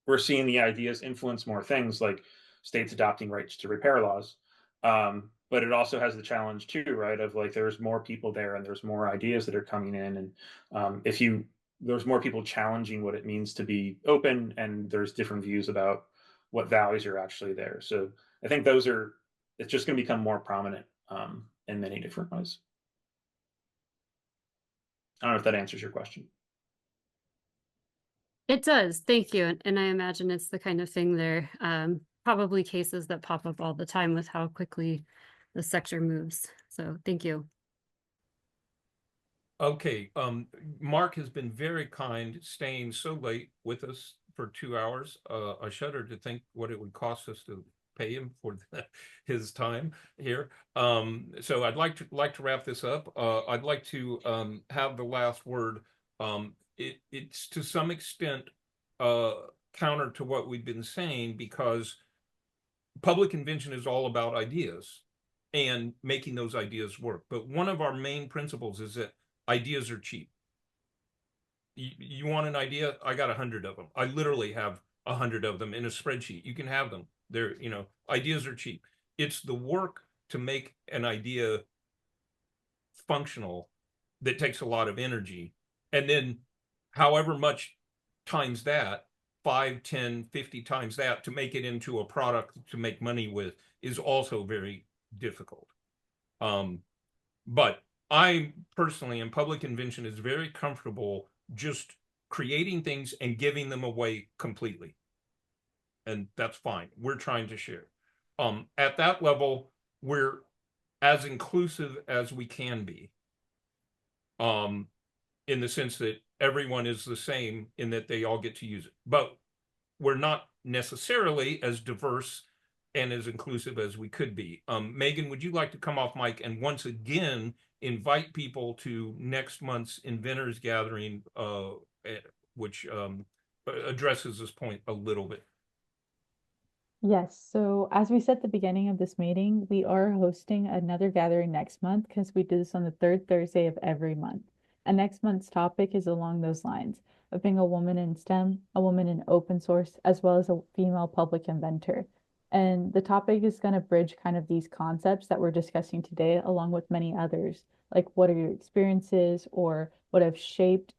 we're seeing the ideas influence more things, like states adopting rights to repair laws. But it also has the challenge too, right? Of like, there's more people there and there's more ideas that are coming in. And there's more people challenging what it means to be open, and there's different views about what values are actually there. So I think it's just going to become more prominent in many different ways. I don't know if that answers your question. It does. Thank you. And I imagine it's the kind of thing there, probably cases that pop up all the time with how quickly the sector moves. So thank you. Okay, Mark has been very kind, staying so late with us for 2 hours. I shudder to think what it would cost us to pay him for his time here. So I'd like to wrap this up. I'd like to have the last word. It's to some extent counter to what we've been saying, because public invention is all about ideas and making those ideas work. But one of our main principles is that ideas are cheap. You want an idea? I got 100 of them. I literally have 100 of them in a spreadsheet. You can have them. Ideas are cheap. It's the work to make an idea functional that takes a lot of energy. And then however much times that, 5, 10, 50 times that, to make it into a product to make money with is also very difficult. But I personally, in public invention, is very comfortable just creating things and giving them away completely. And that's fine. We're trying to share. At that level, we're as inclusive as we can be. In the sense that everyone is the same in that they all get to use it. But we're not necessarily as diverse and as inclusive as we could be. Megan, would you like to come off mic and once again invite people to next month's Inventors Gathering, which addresses this point a little bit? Yes, so as we said at the beginning of this meeting, we are hosting another gathering next month because we do this on the third Thursday of every month. And next month's topic is along those lines. of being a woman in STEM, a woman in open source, as well as a female public inventor. And the topic is going to bridge kind of these concepts that we're discussing today, along with many others, like what are your experiences or what have shaped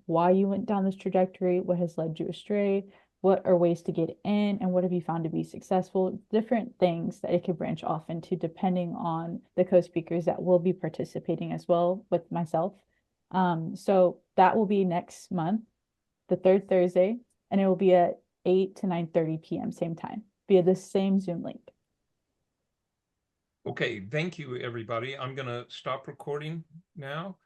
why you went down this trajectory, what has led you astray, what are ways to get in, and what have you found to be successful, different things that it could branch off into depending on the co-speakers that will be participating as well with myself. So that will be next month, the third Thursday, and it will be at 8 to 9:30 p.m. same time via the same Zoom link. Okay, thank you, everybody. I'm going to stop recording now.